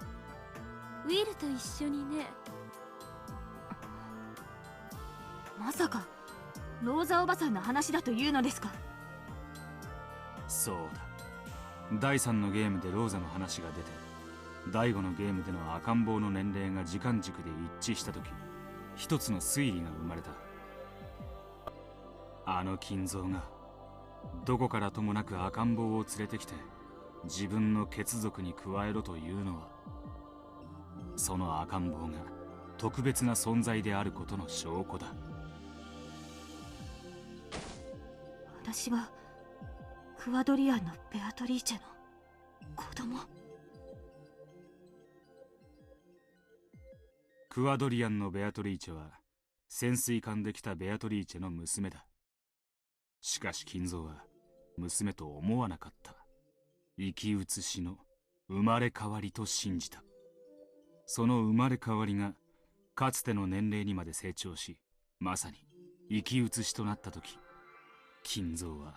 ウィルと一緒にね。まさかローザおばさんの話だというのですか。そうだ、第3のゲームでローザの話が出て、第5のゲームでの赤ん坊の年齢が時間軸で一致した時、一つの推理が生まれた。あの金蔵がどこからともなく赤ん坊を連れてきて自分の血族に加えろというのは、その赤ん坊が特別な存在であることの証拠だ。私がクワドリアンのベアトリーチェの子供。クワドリアンのベアトリーチェは潜水艦で来たベアトリーチェの娘だ。しかし金蔵は娘と思わなかった。生き写しの生まれ変わりと信じた。その生まれ変わりがかつての年齢にまで成長し、まさに生き写しとなった時、金蔵は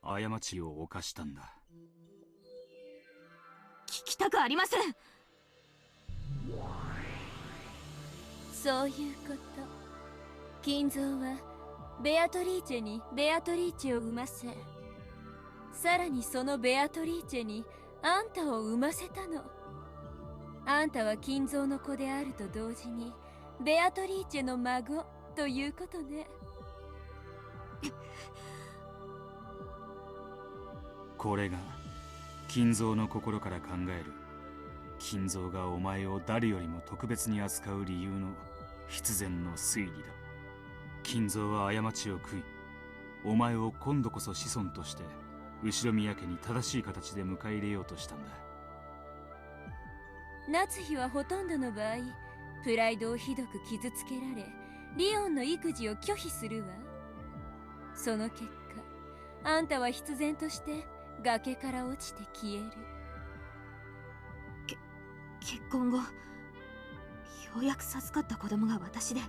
過ちを犯したんだ。聞きたくありません。そういうこと。金蔵はベアトリーチェにベアトリーチェを産ませ、さらにそのベアトリーチェにあんたを産ませたの。あんたは金蔵の子であると同時にベアトリーチェの孫ということね。これが金蔵の心から考える金蔵がお前を誰よりも特別に扱う理由の必然の推理だ。金蔵は過ちを悔い、お前を今度こそ子孫として後宮家に正しい形で迎え入れようとしたんだ。夏日はほとんどの場合プライドをひどく傷つけられ、リオンの育児を拒否するわ。その結果、あんたは必然として崖から落ちて消える。結婚後、ようやく授かった子供が私で、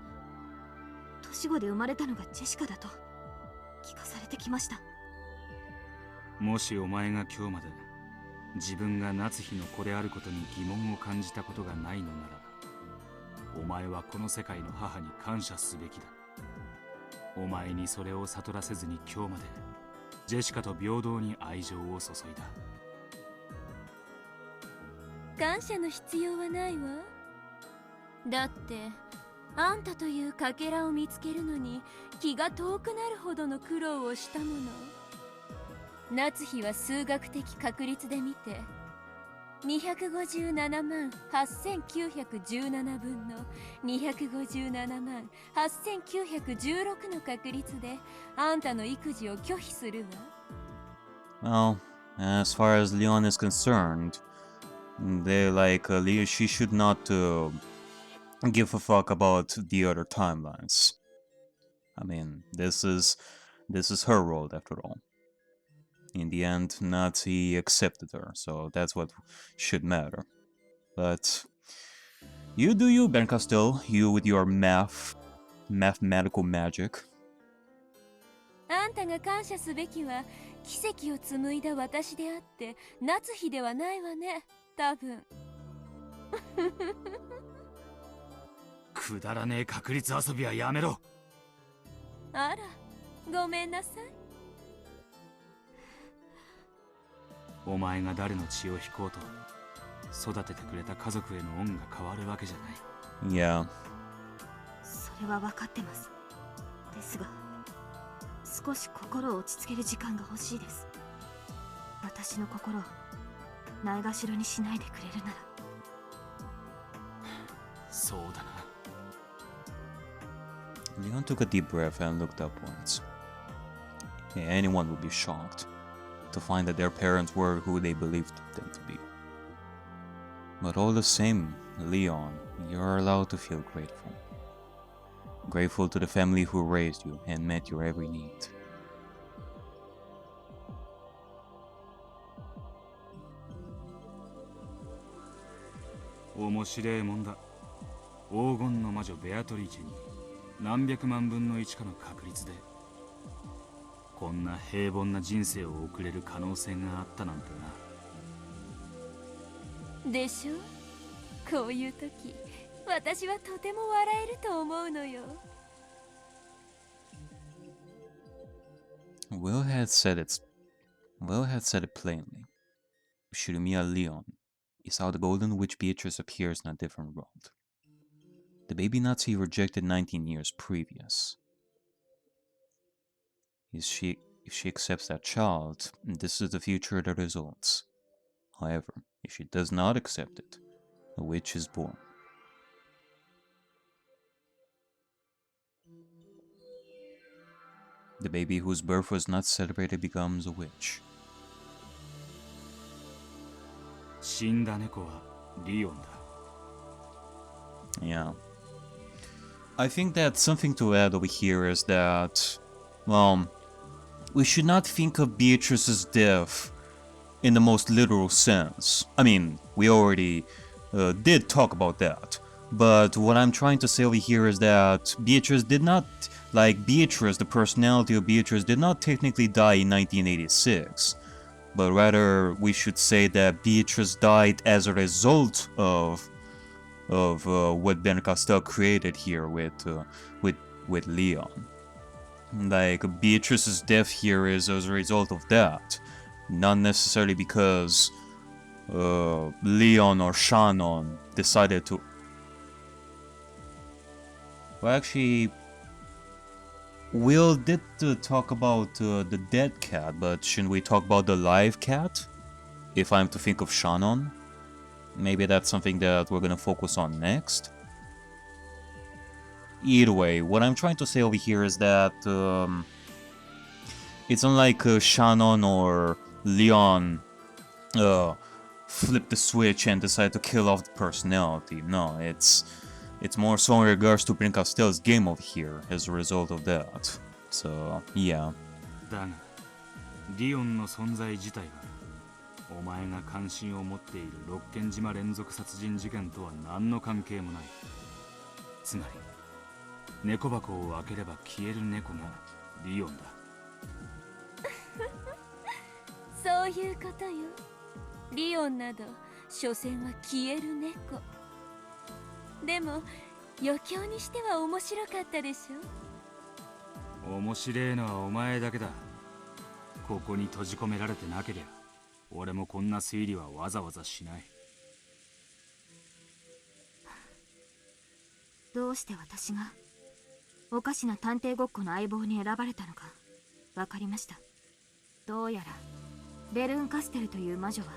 年子で生まれたのがジェシカだと聞かされてきました。もしお前が今日まで自分が夏日の子であることに疑問を感じたことがないのなら、お前はこの世界の母に感謝すべきだ。お前にそれを悟らせずに今日までジェシカと平等に愛情を注いだ。感謝の必要はないわ。だってあんたというかけらを見つけるのに気が遠くなるほどの苦労をしたもの。夏日は数学的確率で見て257万8917分の257万8916の確率であんたの育児を拒否するWell, わ。as far as Leon is concerned, they she should not give a fuck about the other timelines. I mean, this is her world after all. In the end, Nazi accepted her, so that's what should matter. But you do you, Ben Castell, you with your mathematical magic. あんたが感謝すべきは奇跡を紡いだ私であって夏日ではないわね、多分。くだらねえ確率遊びはやめろ。あら、ごめんなさい。お前が誰の血を引こうと育ててくれた家族への恩が変わるわけじゃない。Yeah. それは分かってます。ですが、少し心を落ち着ける時間が欲しいです。私の心をないがしろにしないでくれるなら。そうだな。Leon took a deep breath and looked upwards. Yeah, anyone would be shocked to find that their parents were who they believed them to be. But all the same, Leon, you're allowed to feel grateful. Grateful to the family who raised you and met your every need. Omoshireiもんだ。黄金の魔女ベアトリーチェに何百万分の1かの確率でこんな平凡な人生を送れる可能性があったなんてな。でしょ？こういう時、私はとても笑えると思うのよ。Will had said it plainly. Shirumiya Leon is how the Golden Witch Beatrice appears in a different world. The baby Nazi rejected 19 years previous. If she accepts that child, this is the future that results. However, if she does not accept it, a witch is born. The baby whose birth was not celebrated becomes a witch. 死んだ猫はリオンだ。Yeah. I think that something to add over here is that, well, we should not think of Beatrice's death in the most literal sense. I mean, we already did talk about that. But what I'm trying to say over here is that Beatrice did not, the personality of Beatrice did not technically die in 1986. But rather, we should say that Beatrice died as a result of what Ben Castell created here with Leon. Like, Beatrice's death here is as a result of that, not necessarily because Leon or Shannon decided to. Well, actually, Will did talk about the dead cat, but shouldn't we talk about the live cat? If I'm to think of Shannon, maybe that's something that we're gonna focus on next. Either way, what I'm trying to say over here is that it's unlike Shannon or Leon flip the switch and decide to kill off the personality. No, it's it's more so in regards to Prince Castell's game over here as a result of that. So, yeah. だがリオンの存在自体はお前が関心を持っている六軒島連続殺人事件とは何の関係もない。つまり猫箱を開ければ消える猫がリオンだ。そういうことよ。リオンなど所詮は消える猫。でも余興にしては面白かったでしょ。面白えのはお前だけだ。ここに閉じ込められてなけりゃ俺もこんな推理はわざわざしない。どうして私がおかしな探偵ごっこの相棒に選ばれたのか分かりました。どうやらベルーンカステルという魔女は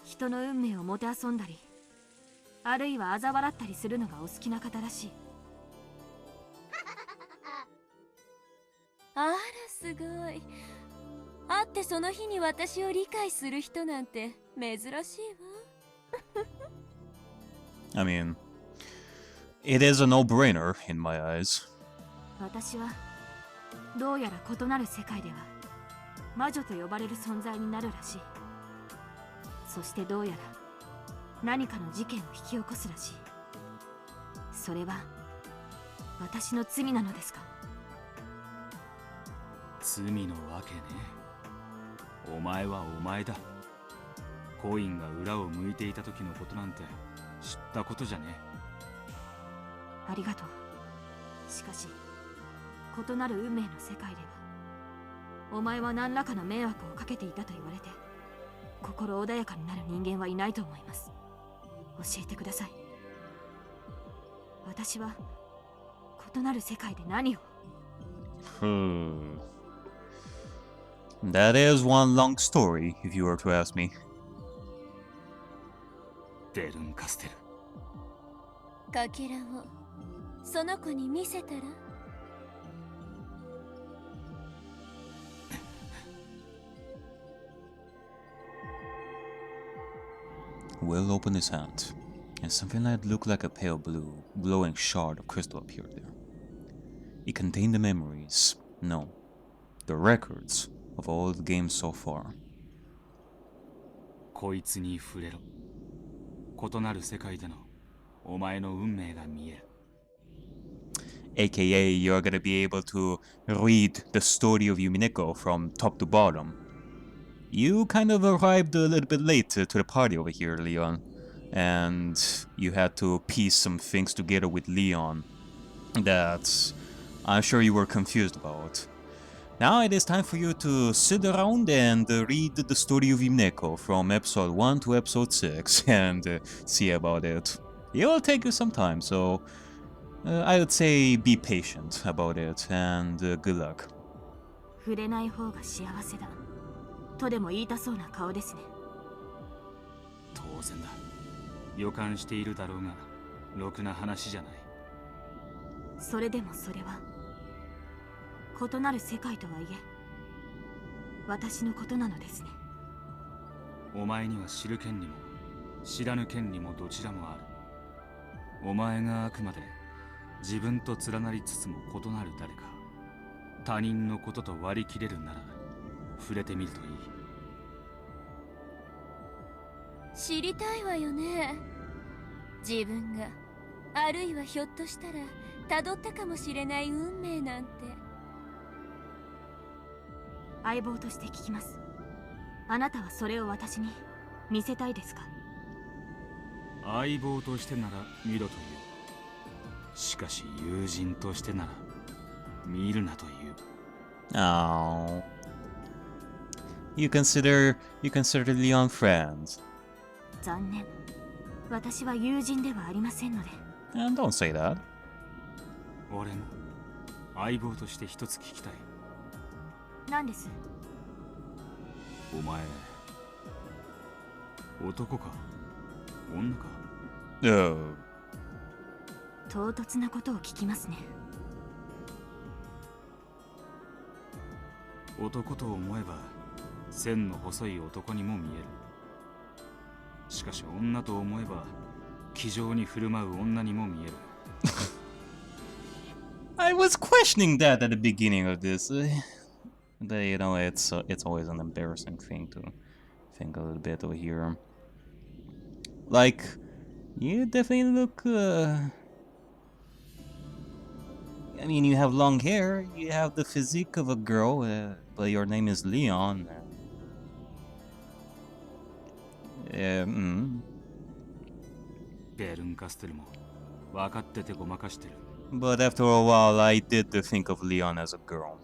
人の運命をもてあそんだり、あるいは嘲笑ったりするのがお好きな方らしい。あらすごい。会ってその日に私を理解する人なんて珍しいわ。I mean, it is a no-brainer in my eyes. 私はどうやら異なる世界では魔女と呼ばれる存在になるらしい。そしてどうやら何かの事件を引き起こすらしい。それは私の罪なのですか？罪のわけね。お前はお前だ。コインが裏を向いていた時のことなんて知ったことじゃねありがとう。しかし異なる運命の世界ではお前は何らかの迷惑をかけていたと言われて心穏やかになる人間はいないと思います。教えてください。私は異なる世界で何をThat is one long story, if you were to ask me. ベルンカステル。かけらをその子に見せたら。Will opened his hand, and something that looked like a pale blue, glowing shard of crystal appeared there. It contained the memories, no, the records of all the games so far. こいつに触れろ。異なる世界でのお前の運命が見える。a.k.a. you're gonna be able to read the story of Umineko from top to bottom. You kind of arrived a little bit late to the party over here, Leon, and you had to piece some things together with Leon that I'm sure you were confused about. Now it is time for you to sit around and read the story of Umineko from episode 1 to episode 6 and see about it. It will take you some time, so I would say be patient about it and good luck. 触れない方が幸せだとでも言いたそうな顔ですね。当然だ。予感しているだろうが、ろくな話じゃない。それでもそれは異なる世界とはいえ私のことなのですね。お前には知る権利も知らぬ権利もどちらもある。お前があくまで自分と連なりつつも異なる誰か、他人のことと割り切れるなら触れてみるといい。知りたいわよね。自分があるいはひょっとしたら辿ったかもしれない運命なんて。相棒として聞きます。あなたはそれを私に見せたいですか？相棒としてなら見ろという。しかし友人としてなら見るなという。Oh. You consider Leon friends? 残念。私は友人ではありませんので。And don't say that. 俺も相棒として一つ聞きたい。何です？お前男か女か？ Oh. 唐突なことを聞きますね。男と思えば線の細い男にも見える。しかし女と思えば気丈に振る舞う女にも見える。I was questioning that at the beginning of this. But, you know, it's always an embarrassing thing to think a little bit over here. Like, you definitely look. I mean, you have long hair. You have the physique of a girl, but your name is Leon. But after a while, I did think of Leon as a girl.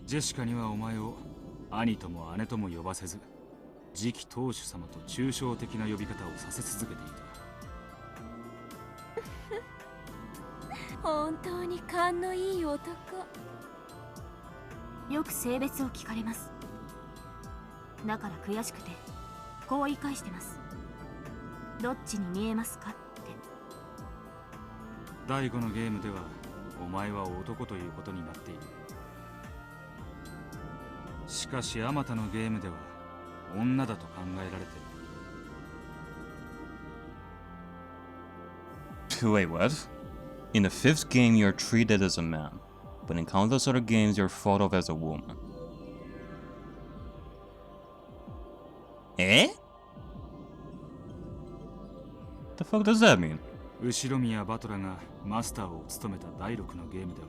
ジェシカにはお前を兄とも姉とも呼ばせず、次期当主様と抽象的な呼び方をさせ続けていた。本当に勘のいい男。よく性別を聞かれます。だから悔しくてこう言い返してます。どっちに見えますかって。第5のゲームではお前は男ということになっている。しかしあまたのゲームでは女だと考えられている。 Wait, what? In the 5th game, you're treated as a man, but in countless other games, you're thought of as a woman. Eh? The fuck does that mean? 後ろ宮バトラがマスターを務めた第6のゲームでは、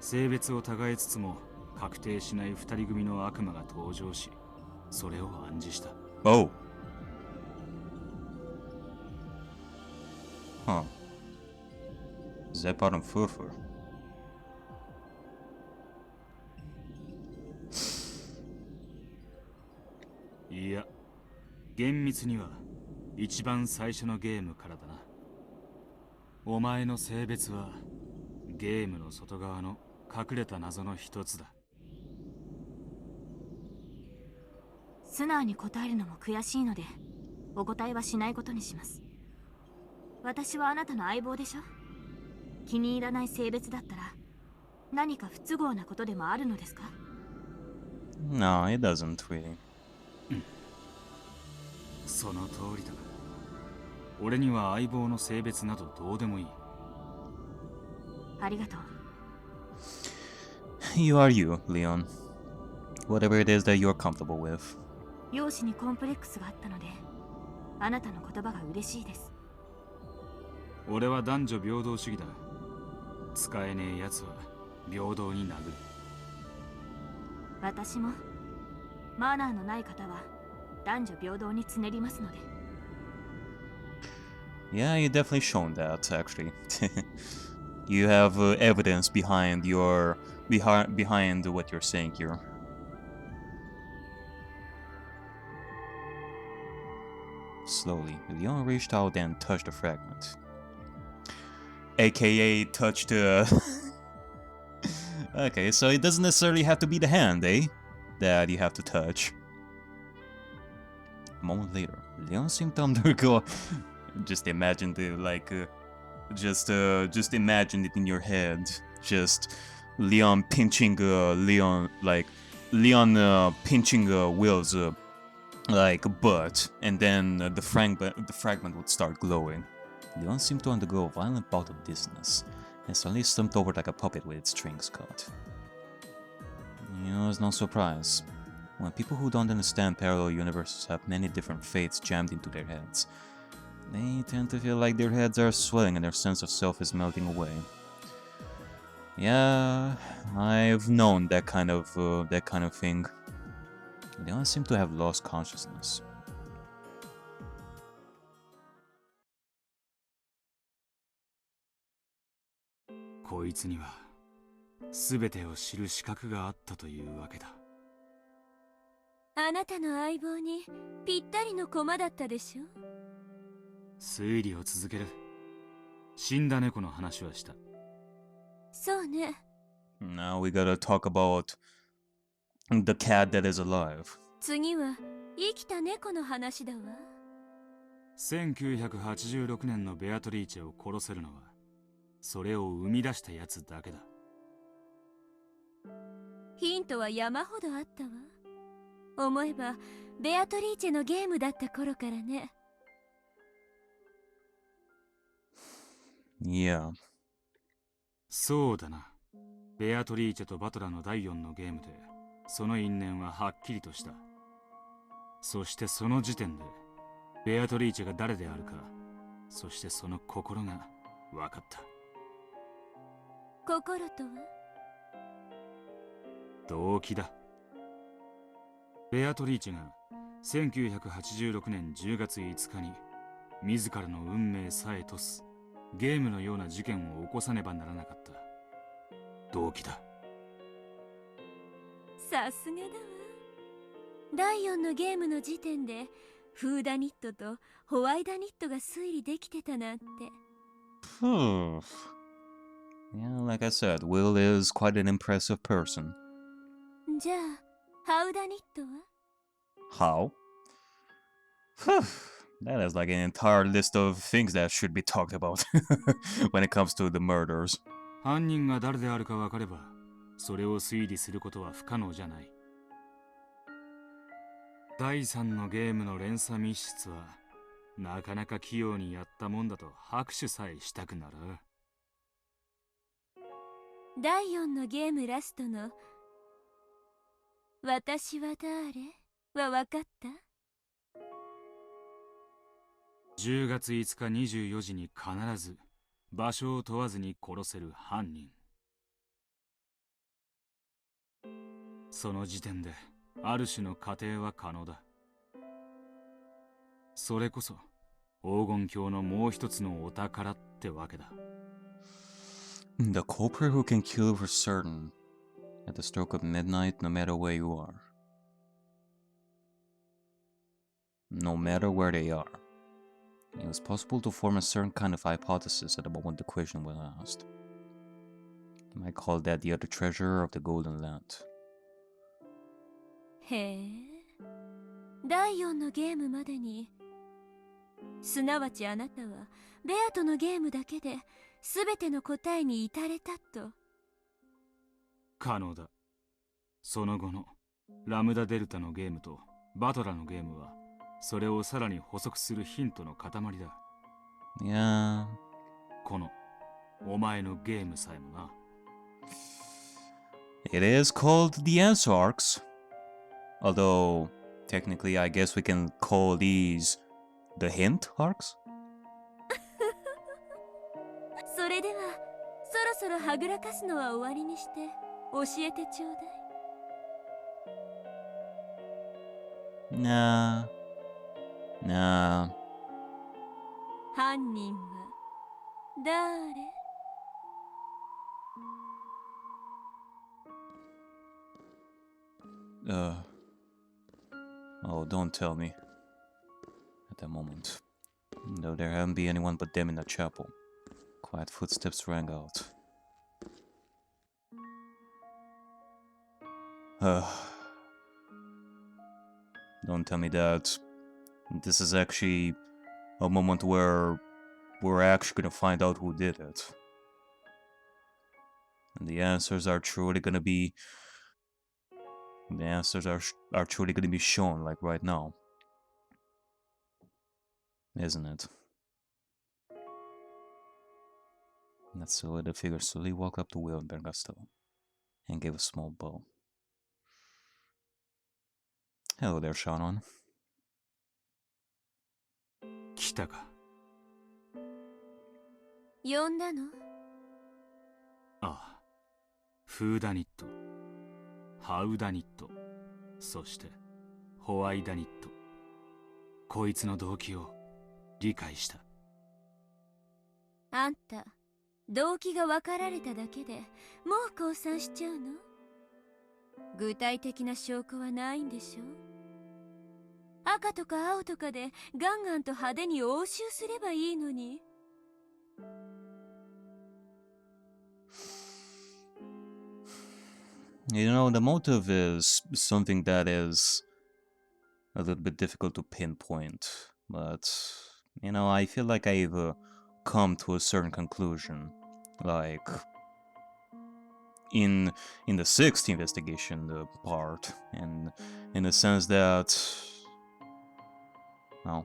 性別を違えつつも確定しない2人組の悪魔が登場し、それを暗示した。Oh. Huh. Zepparen Furfur. いや、厳密には一番最初のゲームからだな。お前の性別はゲームの外側の隠れた謎の一つだ。素直に答えるのも悔しいのでお答えはしないことにします。私はあなたの相棒でしょ。気に入らない性別だったら何か不都合なことでもあるのですか？ No, it doesn't really. その通りだ。俺には相棒の性別などどうでもいい。ありがとう。You are you, Leon. Whatever it is that you're comfortable with. 容姿にコンプレックスがあったのであなたの言葉が嬉しいです。俺は男女平等主義だ。使えねえやつは平等に殴る。私もマナーのない方は男女平等につねりますので。Yeah, you definitely shown that, actually. You have evidence behind behind what you're saying here. Slowly, Leon reached out and touched the fragment. A.k.a. touched the... Okay, so it doesn't necessarily have to be the hand, eh? That you have to touch. A moment later, Leon seemed to undergo... Just imagine the, like... Just imagine it in your head. Just Leon pinching Leon pinching Will's like butt, and then the fragment would start glowing. Leon seemed to undergo a violent bout of dizziness, and suddenly slumped over like a puppet with its strings cut. You know, it's no surprise. When people who don't understand parallel universes have many different fates jammed into their heads, they tend to feel like their heads are swelling and their sense of self is melting away. Yeah, I've known that kind of thing. They all seem to have lost consciousness. こいつには全てを知る資格があったというわけだ。あなたの相棒にぴったりの駒だったでしょ。推理を続ける。死んだ猫の話はした。そうね。Now we gotta talk about the cat that is alive. 次は生きた猫の話だわ。1986年のベアトリーチェを殺せるのはそれを生み出したやつだけだ。ヒントは山ほどあったわ。思えばベアトリーチェのゲームだった頃からね。Yeah. そうだな。ベアトリーチェとバトラの第4のゲームで、その因縁ははっきりとした。そしてその時点で、ベアトリーチェが誰であるか、そしてその心が分かった。心とは？動機だ。ベアトリーチェが1986年10月5日に自らの運命さえとすゲームのような事件を起こさねばならなかった動機だ。さすがだわ。第4のゲームの時点でフーダニットとホワイダニットが推理できてたなんて。Yeah, like I said, Will is quite an impressive person. じゃあハウダニットは？ How? That is like an entire list of things that should be talked about when it comes to the murders. 犯人が誰であるか分かればそれを推理することは不可能じゃない。第3のゲームの連鎖密室はなかなか器用にやったもんだと拍手さえしたくなる。第4のゲームラストの私は誰は分かった？ 10月5日24時に必ず場所を問わずに殺せる犯人。その時点である種の仮定は可能だ。それこそ黄金鏡のもう一つのお宝ってわけだ。The culprit who can kill for certain at the stroke of midnight, no matter where you are. No matter where they are. It was possible to form a certain kind of hypothesis at the moment the question was asked. You might call that the other treasure of the Golden Land. へえ。第4のゲームまでに、すなわちあなたはベアとのゲームだけで全ての答えに至れたと。可能だ。その後のラムダデルタのゲームとバトラのゲームはそれをさらに補足するヒントの塊だ。Yeah. このお前のゲームさえもな。It is called the answer arcs. Although, technically, I guess we can call these the hint arcs? それではそろそろはぐらかすのは終わりにして教えてちょうだい。Nah. Nah. 犯人は誰？ Oh, don't tell me. At that moment, though there hadn't been anyone but them in the chapel, quiet footsteps rang out. Don't tell me that this is actually a moment where we're actually gonna find out who did it. And the answers are truly gonna be... The answers are truly gonna be shown, like right now. Isn't it? So the figure slowly walked up to Will and Bergasto and gave a small bow. Hello there, Shannon. 来たか。呼んだの？ああ。フーダニット、ハウダニット、そしてホワイダニット。こいつの動機を理解した。あんた動機が分かられただけでもう降参しちゃうの？具体的な証拠はないんでしょ？赤とか青とかでガンガンと派手に押収すればいいのに。You know, the motive is something that is a little bit difficult to pinpoint, but, you know, I feel like I've come to a certain conclusion. Like, in the sixth investigation part, and in the sense that, well,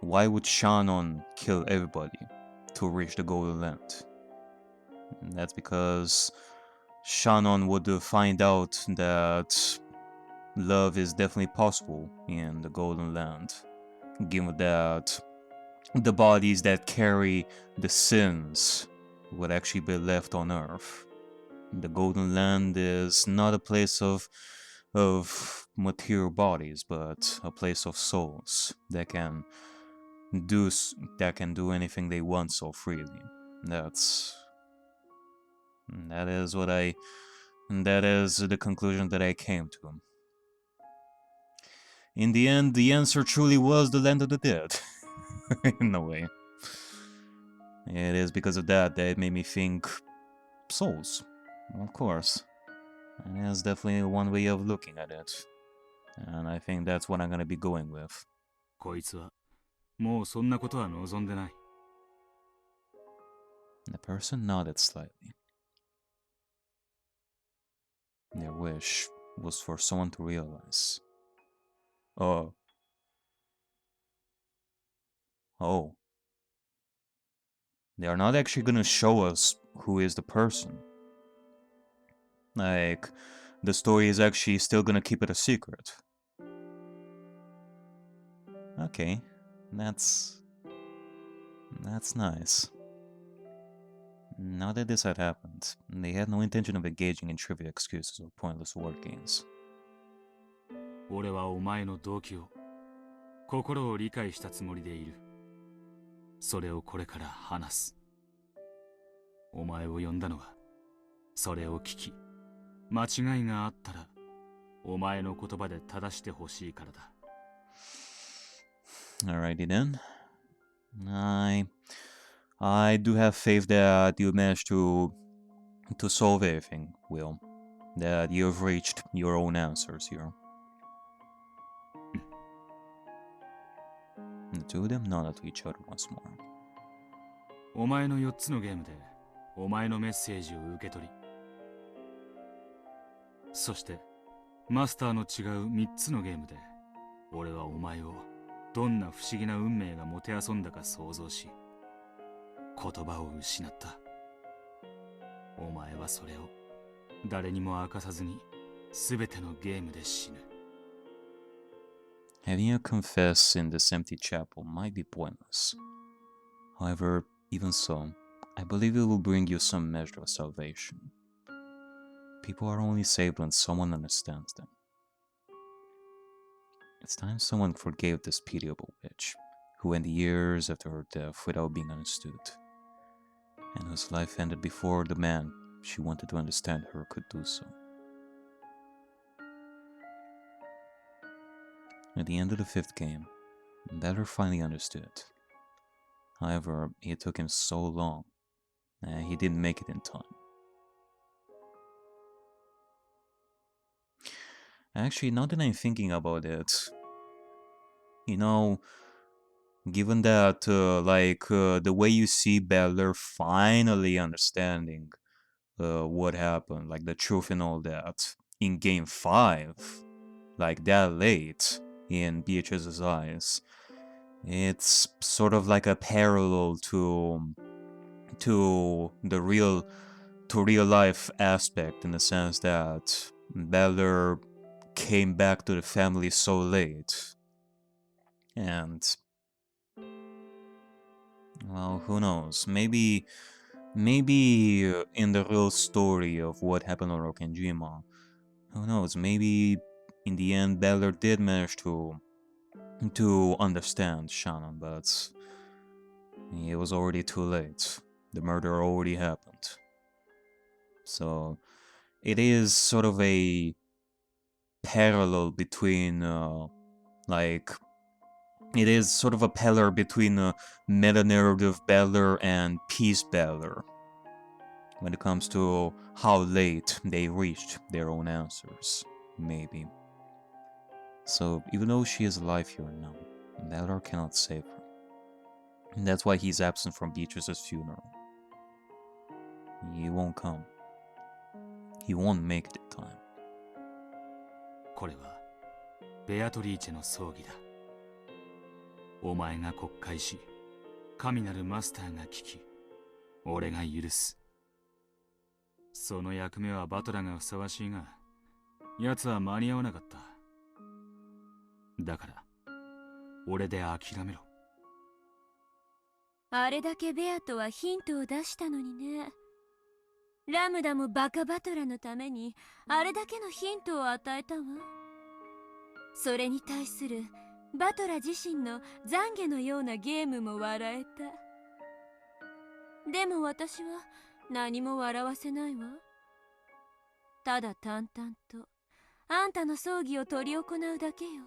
why would Shannon kill everybody to reach the Golden Land. And that's because Shannon would find out that love is definitely possible in the Golden Land, given that the bodies that carry the sins would actually be left on Earth. The Golden Land is not a place of material bodies, but a place of souls that can do anything they want so freely. That is the conclusion that I came to. In the end, the answer truly was the land of the dead. In a way. It is because of that it made me think souls. Of course. And it's definitely one way of looking at it. And I think that's what I'm gonna be going with. こいつはもうそんなことは望んでない。 The person nodded slightly. Their wish was for someone to realize. Oh. They are not actually gonna show us who is the person. Like, the story is actually still gonna keep it a secret. Okay, that's nice. Now that this had happened, they had no intention of engaging in trivial excuses or pointless word games. 俺はお前の動機を、心を理解したつもりでいる。それをこれから話す。お前を呼んだのは、それを聞き、間違いがあったら、お前の言葉で正してほしいからだ。Alrighty then. I do have faith that you managed to solve everything, Will. That you've reached your own answers here. The two of them nodded to each other once more. お前の4つのゲームで、お前のメッセージを受け取り、そして、マスターの違う3つのゲームで、俺はお前をどんな不思議な運命がもてあそんだか想像し、言葉を失った。お前はそれを誰にも明かさずに全てのゲームで死ぬ。Having you confess in this empty chapel might be pointless. However, even so, I believe it will bring you some measure of salvation. People are only saved when someone understands them. It's time someone forgave this pitiable witch, who went years after her death without being understood, and whose life ended before the man she wanted to understand her could do so. At the end of the 5th game, Beller finally understood. However, it took him so long, and he didn't make it in time. Actually, now that I'm thinking about it, you know, given that, the way you see Beller finally understanding what happened, like the truth and all that, in Game 5, like that late in Beatrice's eyes, it's sort of like a parallel to real life aspect, in the sense that Beller came back to the family so late, and well, who knows, maybe in the real story of what happened on Rokkenjima, who knows, maybe in the end Beller did manage to understand Shannon, but it was already too late. The murder already happened. So it is sort of a parallel between it is sort of a parallel between meta-narrative Beller and Peace Beller when it comes to how late they reached their own answers, maybe. So even though she is alive here now, Beller cannot save her. And that's why he's absent from Beatrice's funeral. He won't come. He won't make it in time. これはベアトリーチェの葬儀だ。お前が告解し、神なるマスターが聞き、俺が許す。その役目はバトラがふさわしいが、奴は間に合わなかった。だから、俺で諦めろ。あれだけベアとはヒントを出したのにね。ラムダもバカバトラのためにあれだけのヒントを与えたわ。それに対するバトラ自身の懺悔のようなゲームも笑えた。でも私は何も笑わせないわ。ただ淡々とあんたの葬儀を執り行うだけよ。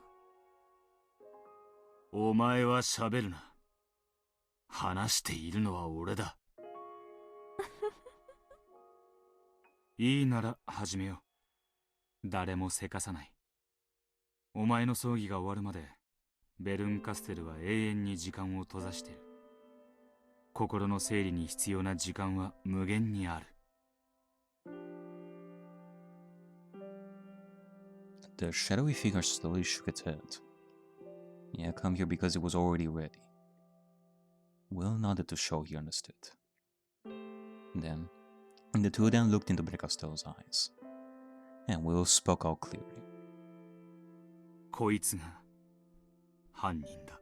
お前は喋るな。話しているのは俺だ。いいなら始めよう。誰もせかさない。お前の葬儀が終わるまでベルンカステルは永遠に時間を閉ざしてる。心の整理に必要な時間は無限にある。The shadowy figure slowly shook its head. Yeah, come here because it was already ready. Will nodded to show he understood. Then, the two of them looked into Brecastello's eyes, and Will spoke out clearly. こいつが犯人だ。